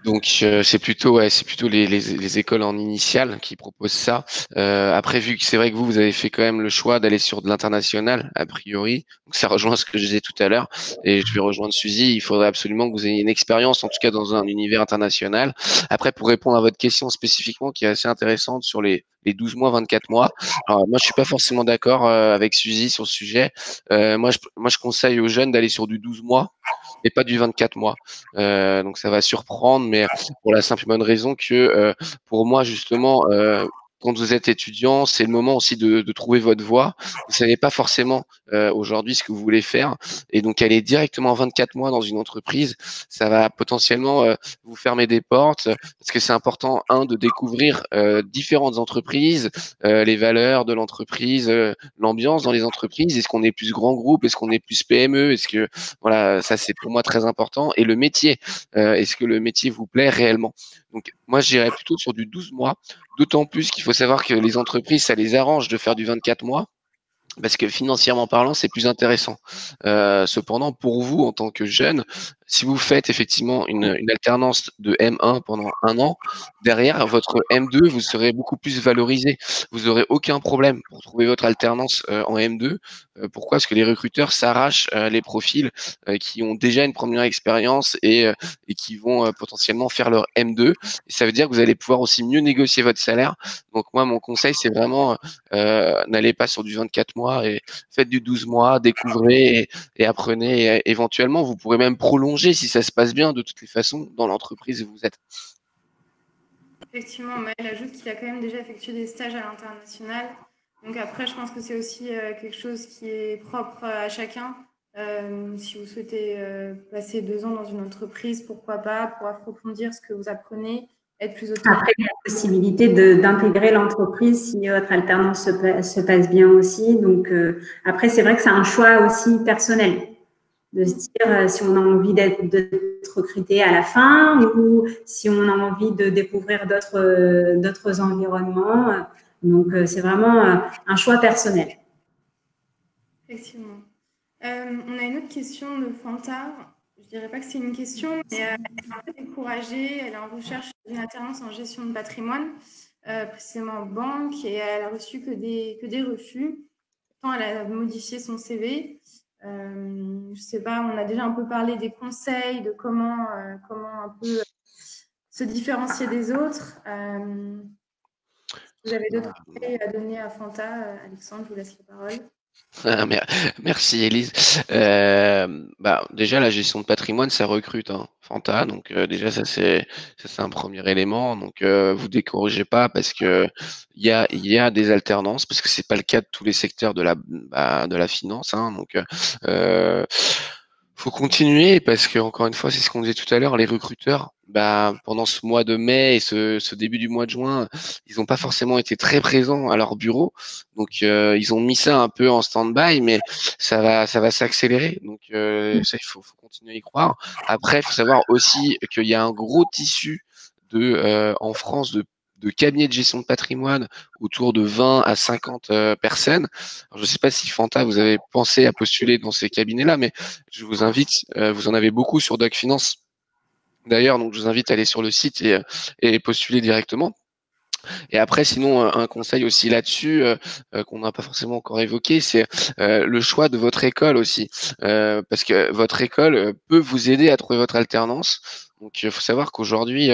Donc c'est plutôt les écoles en initiale qui proposent ça. Après, vu que c'est vrai que vous avez fait quand même le choix d'aller sur de l'international a priori, donc ça rejoint ce que je disais tout à l'heure, et je vais rejoindre Suzy. Il faudrait absolument que vous ayez une expérience, en tout cas dans un univers international. Après, pour répondre à votre question spécifiquement, qui est assez intéressante sur les 12 mois, 24 mois. Alors moi, je suis pas forcément d'accord avec Suzy sur ce sujet. Moi, je conseille aux jeunes d'aller sur du 12 mois et pas du 24 mois. Donc ça va surprendre, mais pour la simple et bonne raison que pour moi, justement, quand vous êtes étudiant, c'est le moment aussi de trouver votre voie. Vous savez pas forcément aujourd'hui ce que vous voulez faire, et donc aller directement 24 mois dans une entreprise, ça va potentiellement vous fermer des portes, parce que c'est important, de découvrir différentes entreprises, les valeurs de l'entreprise, l'ambiance dans les entreprises. Est-ce qu'on est plus grand groupe, est-ce qu'on est plus PME, est-ce que voilà, ça c'est pour moi très important. Et le métier, est-ce que le métier vous plaît réellement? Donc moi j'irais plutôt sur du 12 mois, d'autant plus qu'il faut savoir que les entreprises, ça les arrange de faire du 24 mois, parce que financièrement parlant, c'est plus intéressant. Cependant, pour vous, en tant que jeune, si vous faites effectivement une alternance de M1 pendant 1 an, derrière votre M2, vous serez beaucoup plus valorisé. Vous aurez aucun problème pour trouver votre alternance en M2. Pourquoi? Parce que les recruteurs s'arrachent les profils qui ont déjà une première expérience et qui vont potentiellement faire leur M2. Et ça veut dire que vous allez pouvoir aussi mieux négocier votre salaire. Donc moi, mon conseil, c'est vraiment n'allez pas sur du 24 mois et faites du 12 mois, découvrez et apprenez. Et éventuellement, vous pourrez même prolonger si ça se passe bien de toutes les façons dans l'entreprise où vous êtes. Effectivement, Maël ajoute qu'il a quand même déjà effectué des stages à l'international. Donc après, je pense que c'est aussi quelque chose qui est propre à chacun. Si vous souhaitez passer 2 ans dans une entreprise, pourquoi pas, pour approfondir ce que vous apprenez, être plus autonome. Après, il y a la possibilité d'intégrer l'entreprise si votre alternance se passe bien aussi. Donc, après, c'est vrai que c'est un choix aussi personnel de se dire si on a envie d'être recruté à la fin ou si on a envie de découvrir d'autres environnements. Donc, c'est vraiment un choix personnel. Effectivement. On a une autre question de Fanta. Je dirais pas que c'est une question, mais elle est un peu découragée. Elle est en recherche d'une alternance en gestion de patrimoine, précisément en banque, et elle a reçu que des refus. Pourtant, elle a modifié son CV. Je sais pas, on a déjà un peu parlé des conseils, de comment un peu se différencier des autres. Vous avez d'autres conseils à donner à Fanta? Alexandre, je vous laisse la parole. Merci Élise. Déjà la gestion de patrimoine, ça recrute, Fanta. Donc déjà ça c'est un premier élément. Donc vous découragez pas parce que il y a des alternances, parce que c'est pas le cas de tous les secteurs de la finance. Donc faut continuer, parce que encore une fois, c'est ce qu'on disait tout à l'heure, les recruteurs, pendant ce mois de mai et ce début du mois de juin, ils n'ont pas forcément été très présents à leur bureau. Donc ils ont mis ça un peu en stand-by, mais ça va s'accélérer. Donc ça, il faut continuer à y croire. Après, il faut savoir aussi qu'il y a un gros tissu en France de cabinets de gestion de patrimoine, autour de 20 à 50 personnes. Alors, je ne sais pas si Fanta, vous avez pensé à postuler dans ces cabinets-là, mais je vous invite, vous en avez beaucoup sur Doc Finance d'ailleurs, donc je vous invite à aller sur le site et postuler directement. Et après, sinon, un conseil aussi là-dessus qu'on n'a pas forcément encore évoqué, c'est le choix de votre école aussi, parce que votre école peut vous aider à trouver votre alternance. Donc, il faut savoir qu'aujourd'hui,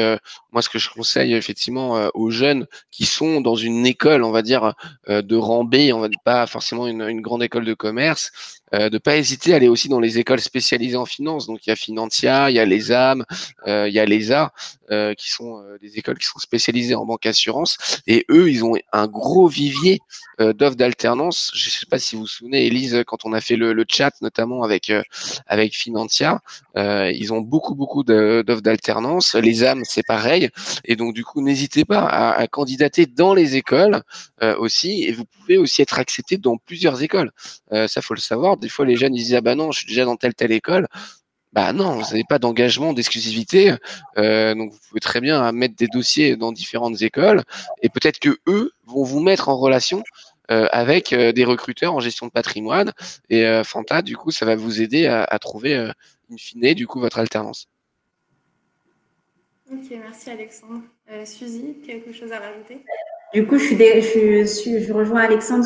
moi, ce que je conseille effectivement aux jeunes qui sont dans une école, on va dire, de rang B, on va pas forcément une grande école de commerce, de pas hésiter à aller aussi dans les écoles spécialisées en finance. Donc, il y a Finantia, il y a l'ESAM, il y a l'ESA, qui sont des écoles qui sont spécialisées en banque assurance. Et eux, ils ont un gros vivier d'offres d'alternance. Je ne sais pas si vous vous souvenez, Élise, quand on a fait le chat, notamment avec Finantia, ils ont beaucoup d'offres d'alternance. Les âmes, c'est pareil. Et donc, du coup, n'hésitez pas à candidater dans les écoles aussi. Et vous pouvez aussi être accepté dans plusieurs écoles. Ça, faut le savoir. Des fois, les jeunes, ils disent, ah bah non, je suis déjà dans telle école. Bah non, vous n'avez pas d'engagement, d'exclusivité. Donc, vous pouvez très bien mettre des dossiers dans différentes écoles, et peut-être que eux vont vous mettre en relation avec des recruteurs en gestion de patrimoine. Et Fanta, du coup, ça va vous aider à trouver, in fine, du coup, votre alternance. Ok, merci Alexandre. Suzy, quelque chose à rajouter? Du coup, je rejoins Alexandre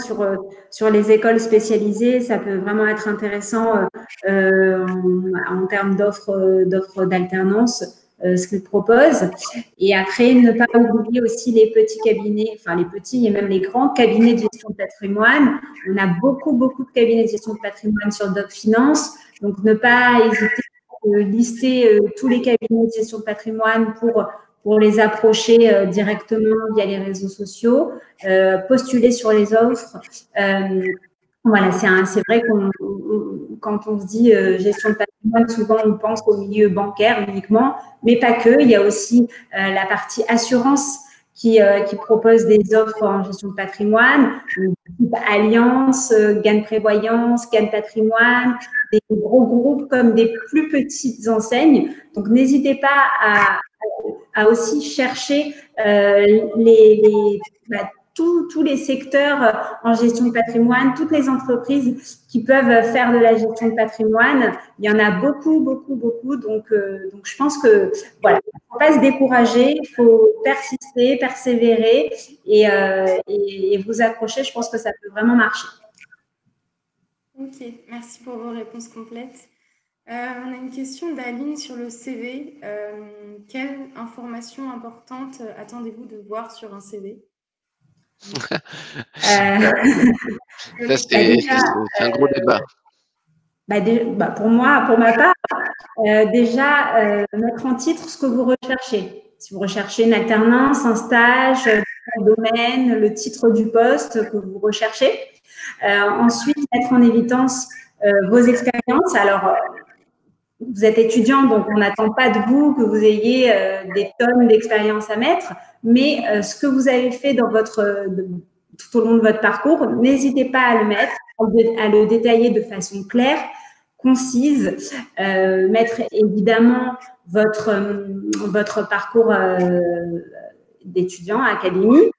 sur les écoles spécialisées. Ça peut vraiment être intéressant en termes d'offres d'alternance, ce qu'ils proposent. Et après, ne pas oublier aussi les petits cabinets, enfin les petits et même les grands cabinets de gestion de patrimoine. On a beaucoup de cabinets de gestion de patrimoine sur Doc Finance. Donc, ne pas hésiter à lister tous les cabinets de gestion de patrimoine pour les approcher directement via les réseaux sociaux, postuler sur les offres. Voilà, c'est vrai quand on se dit gestion de patrimoine, souvent on pense au milieu bancaire uniquement, mais pas que. Il y a aussi la partie assurance qui propose des offres en gestion de patrimoine, type Alliance, Gain Prévoyance, Gain Patrimoine, des gros groupes comme des plus petites enseignes. Donc, n'hésitez pas à aussi chercher tous les secteurs en gestion de patrimoine, toutes les entreprises qui peuvent faire de la gestion de patrimoine. Il y en a beaucoup. Donc je pense que voilà, il ne faut pas se décourager, il faut persister, persévérer et vous accrocher. Je pense que ça peut vraiment marcher. Ok, merci pour vos réponses complètes. On a une question d'Aline sur le CV. Quelle information importante attendez-vous de voir sur un CV? Ça, c'est un gros débat. Pour moi, pour ma part, déjà, mettre en titre ce que vous recherchez. Si vous recherchez une alternance, un stage, un domaine, le titre du poste que vous recherchez. Ensuite, mettre en évidence vos expériences. Alors, vous êtes étudiant, donc on n'attend pas de vous que vous ayez des tonnes d'expérience à mettre, mais ce que vous avez fait tout au long de votre parcours, n'hésitez pas à le mettre, à le détailler de façon claire, concise, mettre évidemment votre parcours d'étudiant académique.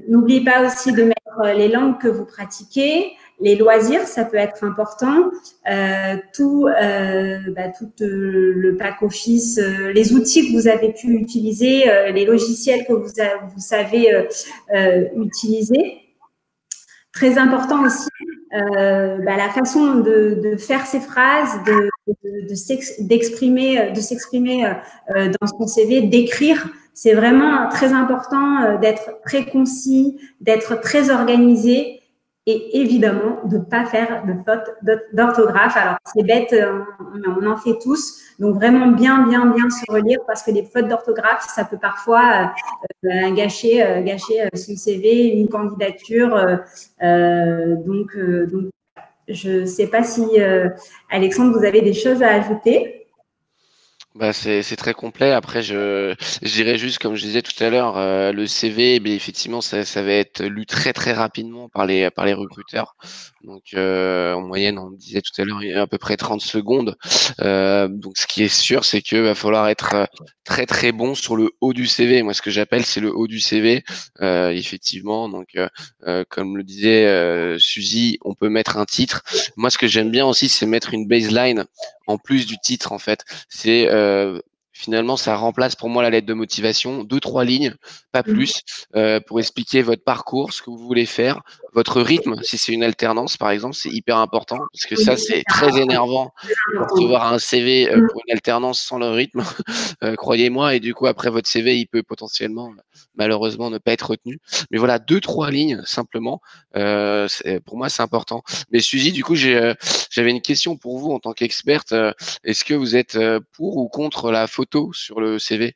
N'oubliez pas aussi de mettre les langues que vous pratiquez, les loisirs, ça peut être important. Tout le pack office, les outils que vous avez pu utiliser, les logiciels que vous savez utiliser. Très important aussi, la façon de faire ces phrases, d'exprimer dans son CV, d'écrire. C'est vraiment très important d'être très concis, d'être très organisé et évidemment de ne pas faire de faute d'orthographe. Alors, c'est bête, on en fait tous. Donc, vraiment bien se relire parce que les fautes d'orthographe, ça peut parfois gâcher son CV, une candidature. Donc, je ne sais pas si, Alexandre, vous avez des choses à ajouter. C'est très complet. Après, je dirais juste, comme je disais tout à l'heure, le CV, effectivement, ça va être lu très rapidement par les recruteurs. Donc, en moyenne, on disait tout à l'heure, il y a à peu près 30 secondes. Donc, ce qui est sûr, c'est que va falloir être très bon sur le haut du CV. Moi, ce que j'appelle, c'est le haut du CV. Effectivement, donc, comme le disait Suzy, on peut mettre un titre. Moi, ce que j'aime bien aussi, c'est mettre une baseline en plus du titre, en fait. C'est finalement, ça remplace pour moi la lettre de motivation, 2-3 lignes, pas plus, pour expliquer votre parcours, ce que vous voulez faire, votre rythme. Si c'est une alternance, par exemple, c'est hyper important parce que ça, c'est très énervant de recevoir un CV pour une alternance sans le rythme, croyez-moi. Et du coup, après, votre CV, il peut potentiellement, malheureusement, ne pas être retenu. Mais voilà, 2-3 lignes simplement. Pour moi, c'est important. Mais Suzy, du coup, j'avais une question pour vous en tant qu'experte. Est-ce que vous êtes pour ou contre la photo sur le CV?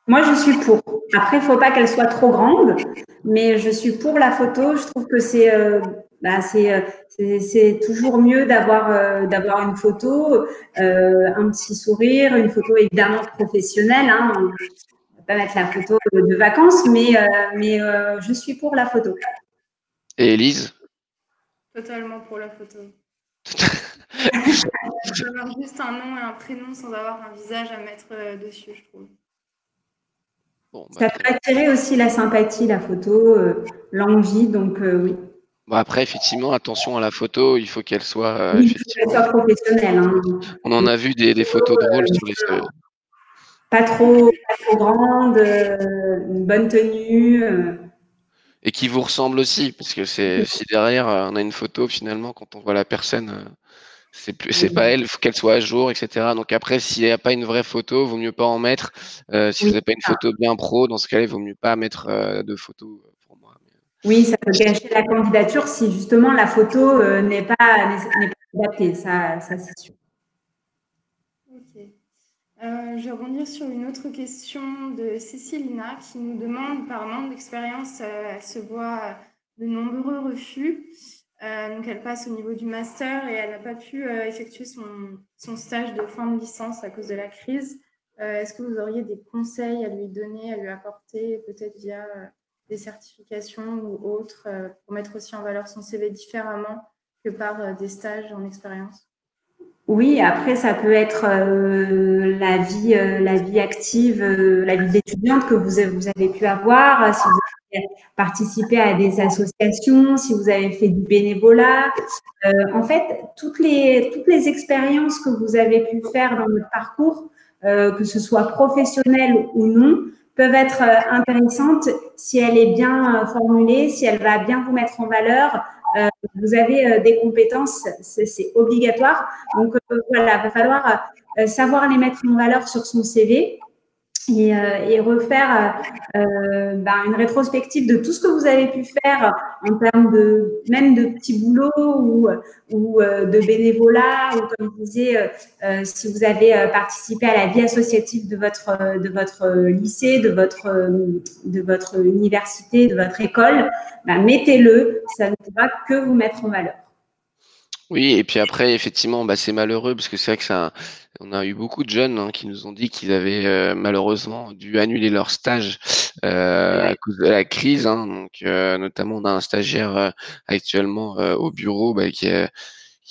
Moi, je suis pour. Après, il ne faut pas qu'elle soit trop grande, mais je suis pour la photo. Je trouve que c'est toujours mieux d'avoir une photo, un petit sourire, une photo évidemment professionnelle. Hein. On ne va pas mettre la photo de vacances, mais je suis pour la photo. Et Élise? Totalement pour la photo. Avoir juste un nom et un prénom sans avoir un visage à mettre dessus, je trouve. Bon, bah, Ça peut attirer aussi la sympathie, la photo, l'envie, donc oui. Bon, après, effectivement, attention à la photo, il faut qu'elle soit Oui, il faut qu'elle effectivement. soit professionnelle. Hein. On en a vu des photos drôles sur les. Pas trop grande, une bonne tenue. Et qui vous ressemble aussi, parce que si derrière on a une photo, finalement, quand on voit la personne, c'est pas elle, il faut qu'elle soit à jour, etc. Donc après, s'il n'y a pas une vraie photo, vaut mieux pas en mettre. Si vous Oui, n'avez pas une photo bien pro, dans ce cas-là, il vaut mieux pas mettre de photos pour moi. oui, ça peut gâcher la candidature si justement la photo n'est pas adaptée, ça c'est sûr. Ok. Je vais rebondir sur une autre question de Cécilina qui nous demande, par manque d'expérience, elle se voit de nombreux refus. Donc, elle passe au niveau du master et elle n'a pas pu effectuer son stage de fin de licence à cause de la crise. Est-ce que vous auriez des conseils à lui donner, à lui apporter, peut-être via des certifications ou autres, pour mettre aussi en valeur son CV différemment que par des stages en expérience? Oui, après ça peut être la vie active, la vie d'étudiante que vous avez pu avoir, si vous avez participé à des associations, si vous avez fait du bénévolat. En fait, toutes les expériences que vous avez pu faire dans votre parcours, que ce soit professionnel ou non, peuvent être intéressantes si elle est bien formulée, si elle va bien vous mettre en valeur. Vous avez des compétences, c'est obligatoire. Donc voilà, il va falloir savoir les mettre en valeur sur son CV et refaire une rétrospective de tout ce que vous avez pu faire en termes même de petits boulots ou de bénévolat, ou comme je disais, si vous avez participé à la vie associative de votre lycée, de votre université, de votre école, mettez-le, ça ne pourra que vous mettre en valeur. Oui, et puis après, effectivement, c'est malheureux parce que c'est vrai que on a eu beaucoup de jeunes qui nous ont dit qu'ils avaient malheureusement dû annuler leur stage à cause de la crise. Donc, notamment, on a un stagiaire actuellement au bureau qui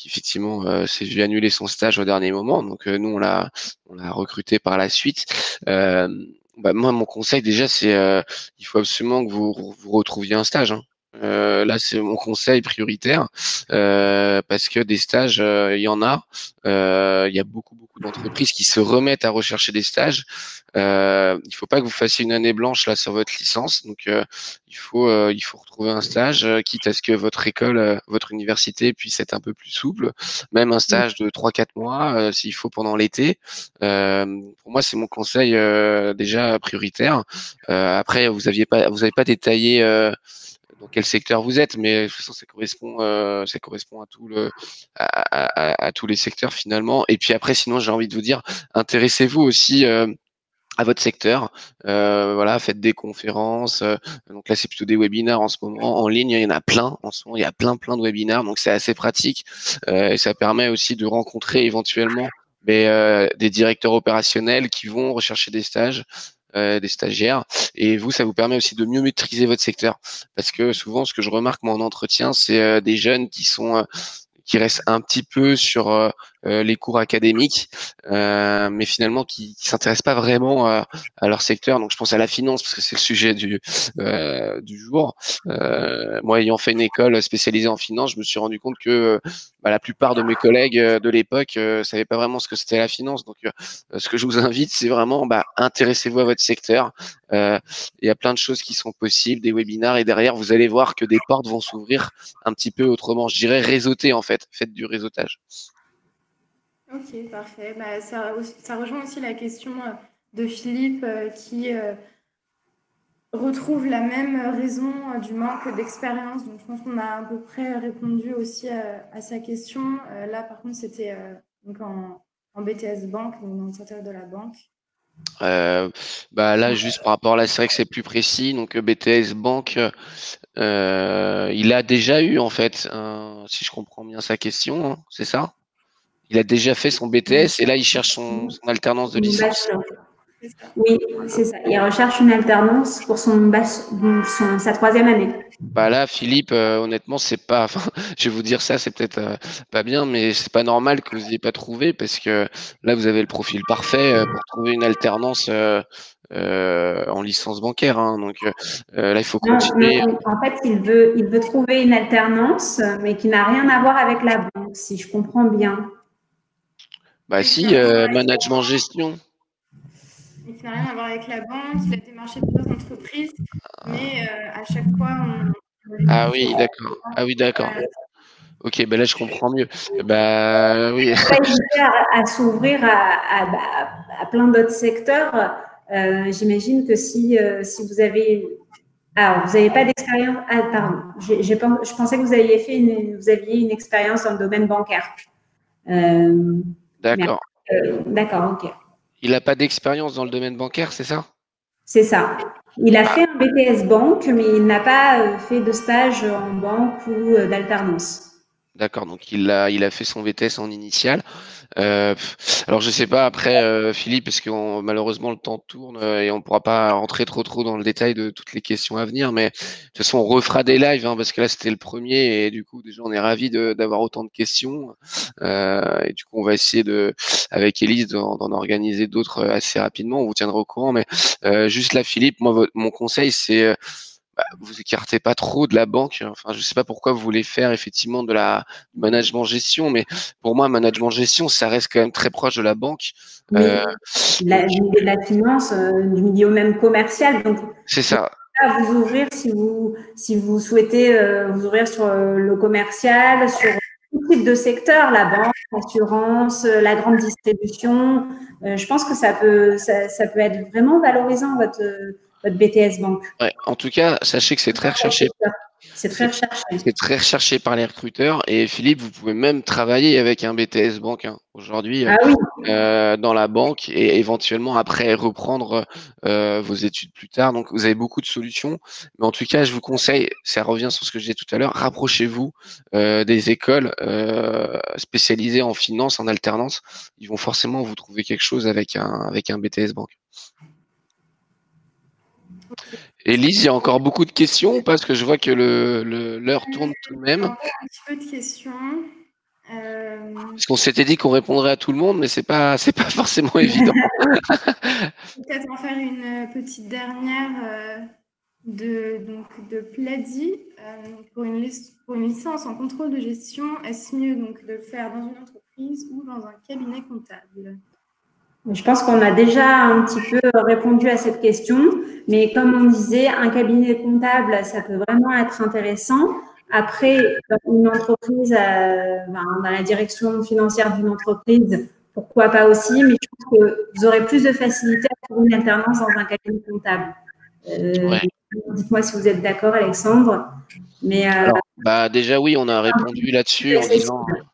effectivement s'est vu annuler son stage au dernier moment. Donc, nous, on l'a recruté par la suite. Moi, mon conseil déjà, c'est il faut absolument que vous retrouviez un stage. Là, c'est mon conseil prioritaire parce que des stages, il y en a. Il y a beaucoup d'entreprises qui se remettent à rechercher des stages. Il faut pas que vous fassiez une année blanche là sur votre licence. Donc, il faut retrouver un stage, quitte à ce que votre école, votre université puisse être un peu plus souple. Même un stage de 3-4 mois, s'il faut pendant l'été. Pour moi, c'est mon conseil déjà prioritaire. Après, vous avez pas détaillé dans quel secteur vous êtes, mais de toute façon, ça correspond à tous les secteurs finalement. Et puis après, sinon, j'ai envie de vous dire, intéressez-vous aussi à votre secteur. Voilà, faites des conférences. Donc là, c'est plutôt des webinaires en ce moment. En ligne, il y en a plein. En ce moment, il y a plein de webinaires. Donc c'est assez pratique. Et ça permet aussi de rencontrer éventuellement des directeurs opérationnels qui vont rechercher des stages. Des stagiaires, et vous, ça vous permet aussi de mieux maîtriser votre secteur, parce que souvent, ce que je remarque moi en entretien, c'est des jeunes qui restent un petit peu sur les cours académiques, mais finalement qui s'intéressent pas vraiment à leur secteur. Donc je pense à la finance parce que c'est le sujet du jour. Moi, ayant fait une école spécialisée en finance, je me suis rendu compte que la plupart de mes collègues de l'époque savaient pas vraiment ce que c'était la finance. Donc ce que je vous invite, c'est vraiment intéressez-vous à votre secteur. Il y a plein de choses qui sont possibles, des webinaires, et derrière, vous allez voir que des portes vont s'ouvrir un petit peu autrement. Je dirais réseauter en fait. Faites du réseautage. Ok, parfait. Ça rejoint aussi la question de Philippe qui retrouve la même raison du manque d'expérience. Donc, je pense qu'on a à peu près répondu aussi à sa question. Là, par contre, c'était donc en BTS Banque, donc dans le secteur de la banque. Là, juste par rapport à là, c'est vrai que c'est plus précis. Donc, BTS Banque, il a déjà eu, en fait, si je comprends bien sa question, c'est ça? Il a déjà fait son BTS et là, il cherche son alternance de licence. Oui, c'est ça. Il recherche une alternance pour sa troisième année. Là, Philippe, honnêtement, c'est pas. Enfin, je vais vous dire ça, c'est peut-être pas bien, mais c'est pas normal que vous n'ayez pas trouvé parce que là, vous avez le profil parfait pour trouver une alternance en licence bancaire, hein, donc là, il faut Non, continuer. en fait, il veut trouver une alternance, mais qui n'a rien à voir avec la banque, si je comprends bien. Bah Oui, qui si, n'a rien à voir avec la management banque, gestion. et qui n'a rien à voir avec la banque. Il a démarché plusieurs entreprises, mais à chaque fois, on lui Ah disait oui, d'accord. Ah oui, d'accord. voilà. Ok, ben là, je comprends mieux. Bah oui. Pas hésiter à s'ouvrir à plein d'autres secteurs. J'imagine que si vous avez alors, vous n'avez pas d'expérience. Ah, pardon. Je pensais que vous aviez une expérience dans le domaine bancaire. Mais D'accord. d'accord, ok. Il n'a pas d'expérience dans le domaine bancaire, c'est ça? C'est ça. Il a Ah, fait un BTS banque, mais il n'a pas fait de stage en banque ou d'alternance. d'accord. Donc il a fait son VTS en initial. Alors je sais pas après Philippe, parce que malheureusement le temps tourne et on pourra pas rentrer trop dans le détail de toutes les questions à venir, mais de toute façon on refera des lives hein, parce que là c'était le premier et du coup déjà on est ravis d'avoir autant de questions et du coup on va essayer avec Élise d'en organiser d'autres assez rapidement. On vous tiendra au courant, mais juste là Philippe, moi mon conseil c'est vous écartez pas trop de la banque. Enfin, je sais pas pourquoi vous voulez faire effectivement du management gestion, mais pour moi, management gestion, ça reste quand même très proche de la banque. Oui, Euh, donc, de la finance, du milieu même commercial. Donc, c'est ça. à vous ouvrir si vous souhaitez vous ouvrir sur le commercial, sur tout type de secteur, la banque, l'assurance, la grande distribution. Je pense que ça peut être vraiment valorisant votre BTS banque. Ouais. En tout cas, sachez que c'est très recherché. C'est très C'est recherché. c'est très recherché par les recruteurs. Et Philippe, vous pouvez même travailler avec un BTS banque hein, aujourd'hui Ah oui, dans la banque et éventuellement après reprendre vos études plus tard. Donc vous avez beaucoup de solutions. Mais en tout cas, je vous conseille, ça revient sur ce que je disais tout à l'heure, rapprochez-vous des écoles spécialisées en finance, en alternance. Ils vont forcément vous trouver quelque chose avec un BTS banque. Ok. Élise, il y a encore beaucoup de questions parce que je vois que l'heure tourne tout de J'ai même. encore un petit peu de questions. Parce qu'on s'était dit qu'on répondrait à tout le monde, mais c'est pas forcément évident. Peut-être en faire une petite dernière de Plady. Pour une licence en contrôle de gestion, est-ce mieux donc de le faire dans une entreprise ou dans un cabinet comptable? je pense qu'on a déjà un petit peu répondu à cette question, mais comme on disait, un cabinet comptable, ça peut vraiment être intéressant. Après, dans une entreprise, dans la direction financière d'une entreprise, pourquoi pas aussi, mais je pense que vous aurez plus de facilité à trouver une alternance dans un cabinet comptable. Euh, Ouais. Dites-moi si vous êtes d'accord, Alexandre, mais Alors, bah déjà oui, on a répondu là-dessus plus en disant accessible.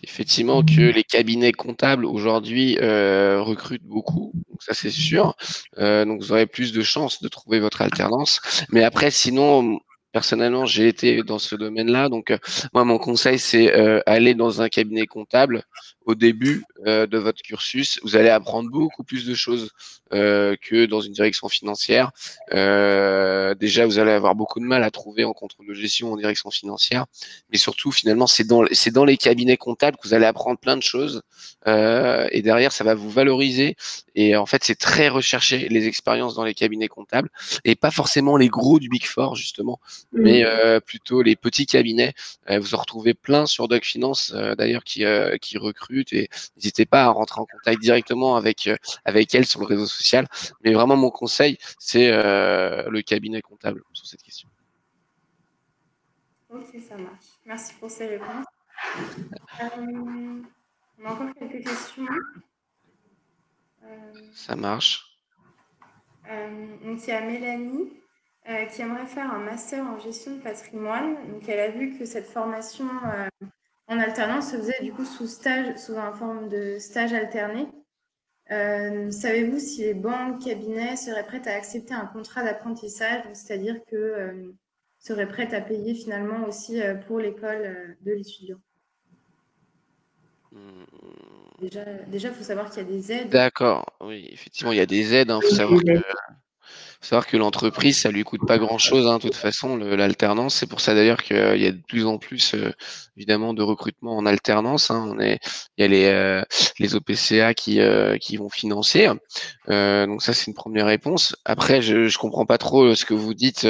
effectivement que les cabinets comptables aujourd'hui recrutent beaucoup, donc ça c'est sûr. Donc vous aurez plus de chances de trouver votre alternance. Mais après, sinon, personnellement, j'ai été dans ce domaine-là, donc moi mon conseil c'est aller dans un cabinet comptable au début de votre cursus. Vous allez apprendre beaucoup plus de choses que dans une direction financière. Déjà, vous allez avoir beaucoup de mal à trouver en contrôle de gestion en direction financière, mais surtout finalement c'est dans les cabinets comptables que vous allez apprendre plein de choses et derrière ça va vous valoriser et en fait c'est très recherché les expériences dans les cabinets comptables et pas forcément les gros du Big Four justement, mais plutôt les petits cabinets. Vous en retrouvez plein sur Doc Finance d'ailleurs qui recrutent et n'hésitez pas à rentrer en contact directement avec elles sur le réseau social. Mais vraiment mon conseil c'est le cabinet comptable sur cette question. Ok, ça marche. Merci pour ces réponses. On a encore quelques questions. Ça marche. Donc, il y a Mélanie qui aimerait faire un master en gestion de patrimoine. Donc, elle a vu que cette formation en alternance se faisait du coup sous une forme de stage alterné. Savez-vous si les banques, cabinets seraient prêtes à accepter un contrat d'apprentissage, c'est-à-dire que seraient prêtes à payer finalement aussi pour l'école de l'étudiant? Déjà, il faut savoir qu'il y a des aides. D'accord, oui, effectivement, il y a des aides, il faut savoir. Faut savoir que l'entreprise, ça lui coûte pas grand-chose, hein, de toute façon, l'alternance. C'est pour ça d'ailleurs qu'il y a de plus en plus, évidemment, de recrutement en alternance, hein. Il y a les OPCA qui vont financer. Donc ça, c'est une première réponse. Après, je comprends pas trop ce que vous dites,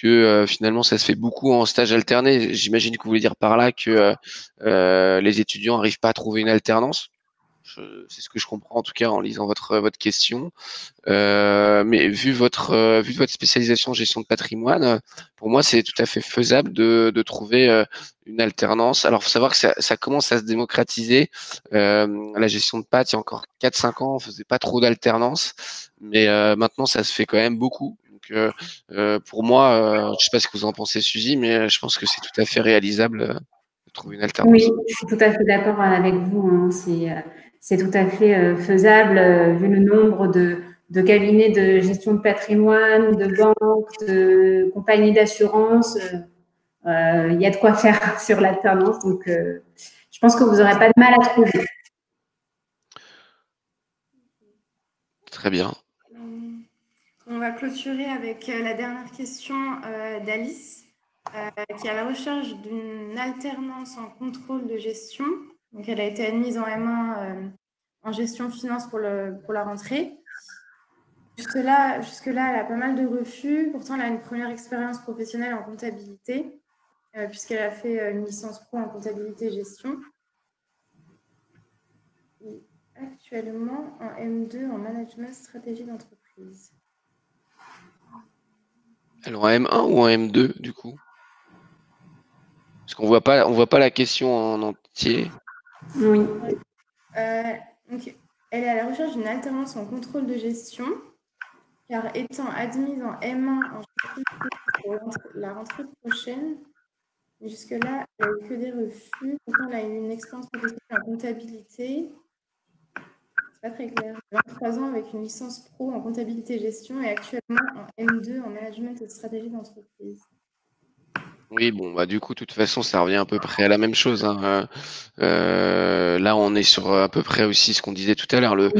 que finalement, ça se fait beaucoup en stage alterné. J'imagine que vous voulez dire par là que les étudiants n'arrivent pas à trouver une alternance. C'est ce que je comprends en tout cas en lisant votre question. Mais vu votre spécialisation en gestion de patrimoine, pour moi, c'est tout à fait faisable de trouver une alternance. Alors, faut savoir que ça commence à se démocratiser. La gestion de pat, il y a encore 4-5 ans, on faisait pas trop d'alternance, mais maintenant, ça se fait quand même beaucoup. Donc, pour moi, je sais pas ce que vous en pensez, Suzy, mais je pense que c'est tout à fait réalisable de trouver une Oui, alternance. je suis tout à fait d'accord avec vous, hein. C'est tout à fait faisable vu le nombre de cabinets de gestion de patrimoine, de banques, de compagnies d'assurance. Il y a de quoi faire sur l'alternance, donc je pense que vous n'aurez pas de mal à trouver. Très bien. On va clôturer avec la dernière question d'Alice, qui est à la recherche d'une alternance en contrôle de gestion. Donc, elle a été admise en M1 en gestion finance pour la rentrée. Jusque-là, elle a pas mal de refus. Pourtant, elle a une première expérience professionnelle en comptabilité, puisqu'elle a fait une licence pro en comptabilité gestion. Et actuellement, en M2 en management stratégie d'entreprise. Alors en M1 ou en M2 du coup? Parce qu'on voit pas la question en entier. Oui. Donc, elle est à la recherche d'une alternance en contrôle de gestion, car étant admise en M1 en pour la rentrée prochaine, jusque-là, elle n'a eu que des refus. Pourtant, elle a eu une expérience professionnelle en comptabilité. C'est pas très clair. 23 ans avec une licence pro en comptabilité gestion et actuellement en M2 en management et stratégie d'entreprise. Oui, bon, bah du coup, de toute façon, ça revient à peu près à la même chose, hein. Là, on est sur à peu près aussi ce qu'on disait tout à l'heure. Le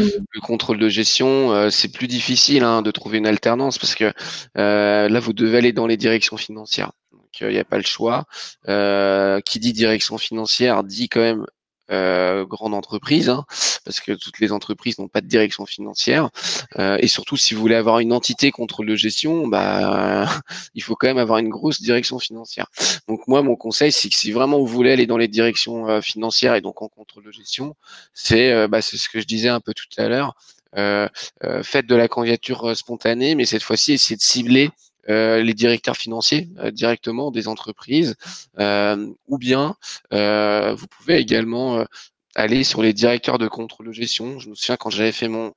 contrôle de gestion, c'est plus difficile, hein, de trouver une alternance parce que là, vous devez aller dans les directions financières. Donc, il n'y a pas le choix. Qui dit direction financière dit quand même grande entreprise, hein, parce que toutes les entreprises n'ont pas de direction financière. Et surtout, si vous voulez avoir une entité contrôle de gestion, bah, il faut quand même avoir une grosse direction financière. Donc moi, mon conseil, c'est que si vraiment vous voulez aller dans les directions financières et donc en contrôle de gestion, c'est ce que je disais un peu tout à l'heure. Faites de la candidature spontanée, mais cette fois-ci, essayez de cibler les directeurs financiers directement des entreprises, ou bien vous pouvez également aller sur les directeurs de contrôle de gestion. Je me souviens quand j'avais fait mon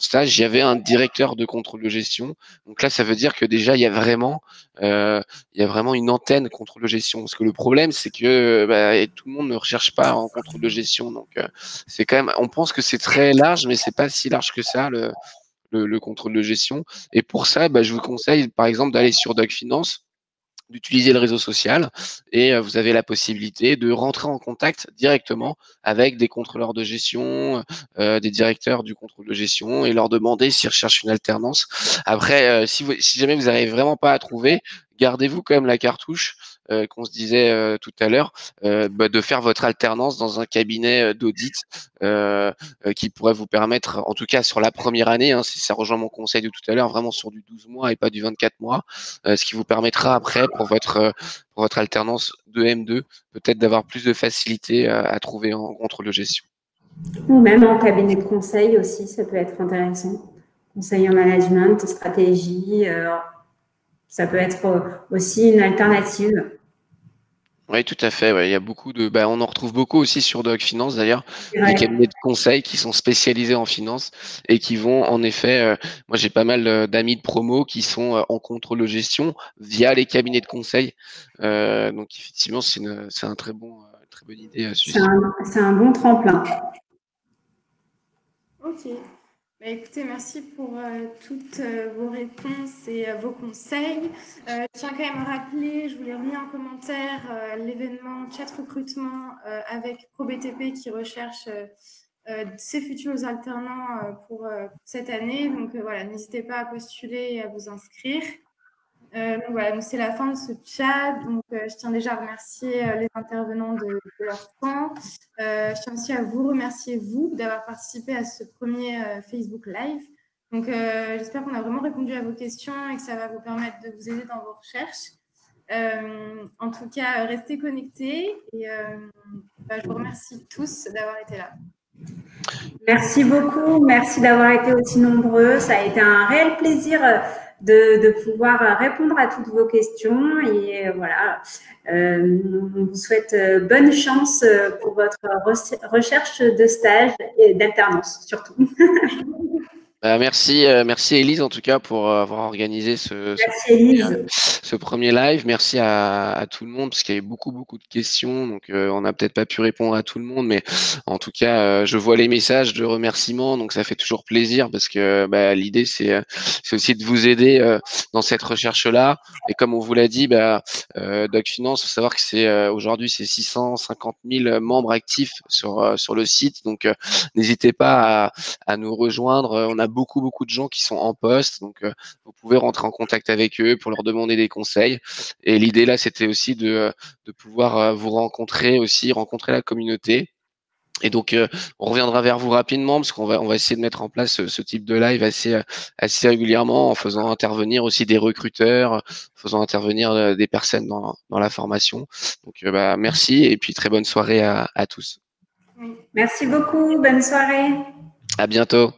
stage, il y avait un directeur de contrôle de gestion. Donc là, ça veut dire que déjà, il y a vraiment une antenne contrôle de gestion. Parce que le problème, c'est que tout le monde ne recherche pas en contrôle de gestion. Donc, c'est quand même, on pense que c'est très large, mais c'est pas si large que ça, le contrôle de gestion. Et pour ça, je vous conseille, par exemple, d'aller sur Doc Finance, d'utiliser le réseau social et vous avez la possibilité de rentrer en contact directement avec des contrôleurs de gestion, des directeurs du contrôle de gestion et leur demander s'ils recherchent une alternance. Après, si jamais vous n'arrivez vraiment pas à trouver, gardez-vous quand même la cartouche qu'on se disait tout à l'heure, de faire votre alternance dans un cabinet d'audit qui pourrait vous permettre, en tout cas sur la première année, hein, si ça rejoint mon conseil de tout à l'heure, vraiment sur du 12 mois et pas du 24 mois, ce qui vous permettra après pour votre alternance de M2 peut-être d'avoir plus de facilité à trouver en contrôle de gestion. Ou même en cabinet de conseil aussi, ça peut être intéressant. Conseil en management, stratégie, ça peut être aussi une alternative. Oui, tout à fait. Ouais. Il y a beaucoup on en retrouve beaucoup aussi sur Doc Finance d'ailleurs, des Ouais. cabinets de conseil qui sont spécialisés en finance et qui vont en effet. Moi, j'ai pas mal d'amis de promo qui sont en contrôle de gestion via les cabinets de conseil. Donc effectivement, c'est un très bonne idée, C'est Suzy. un bon tremplin. Ok. Écoutez, merci pour toutes vos réponses et vos conseils. Je tiens quand même à rappeler, je vous l'ai remis en commentaire, l'événement chat recrutement avec ProBTP qui recherche ces futurs alternants pour cette année. Donc voilà, n'hésitez pas à postuler et à vous inscrire. Donc voilà, donc c'est la fin de ce chat. Donc je tiens déjà à remercier les intervenants de leur temps. Je tiens aussi à vous remercier, vous, d'avoir participé à ce premier Facebook Live. Donc j'espère qu'on a vraiment répondu à vos questions et que ça va vous permettre de vous aider dans vos recherches. En tout cas, restez connectés et je vous remercie tous d'avoir été là. Merci beaucoup, merci d'avoir été aussi nombreux. Ça a été un réel plaisir de pouvoir répondre à toutes vos questions. Et voilà, on vous souhaite bonne chance pour votre recherche de stage et d'alternance surtout. Merci Élise en tout cas pour avoir organisé ce premier live. Merci à tout le monde parce qu'il y avait beaucoup de questions, donc on n'a peut-être pas pu répondre à tout le monde, mais en tout cas je vois les messages de remerciements, donc ça fait toujours plaisir parce que l'idée c'est aussi de vous aider dans cette recherche-là. Et comme on vous l'a dit, Doc Finance, faut savoir que c'est aujourd'hui c'est 650 000 membres actifs sur le site, donc n'hésitez pas à nous rejoindre. On a beaucoup de gens qui sont en poste, donc vous pouvez rentrer en contact avec eux pour leur demander des conseils. Et l'idée là, c'était aussi de pouvoir vous rencontrer la communauté. Et donc, on reviendra vers vous rapidement parce qu'on va essayer de mettre en place ce type de live assez régulièrement en faisant intervenir aussi des recruteurs, en faisant intervenir des personnes dans la formation. Donc, merci et puis très bonne soirée à tous. Merci beaucoup, bonne soirée. À bientôt.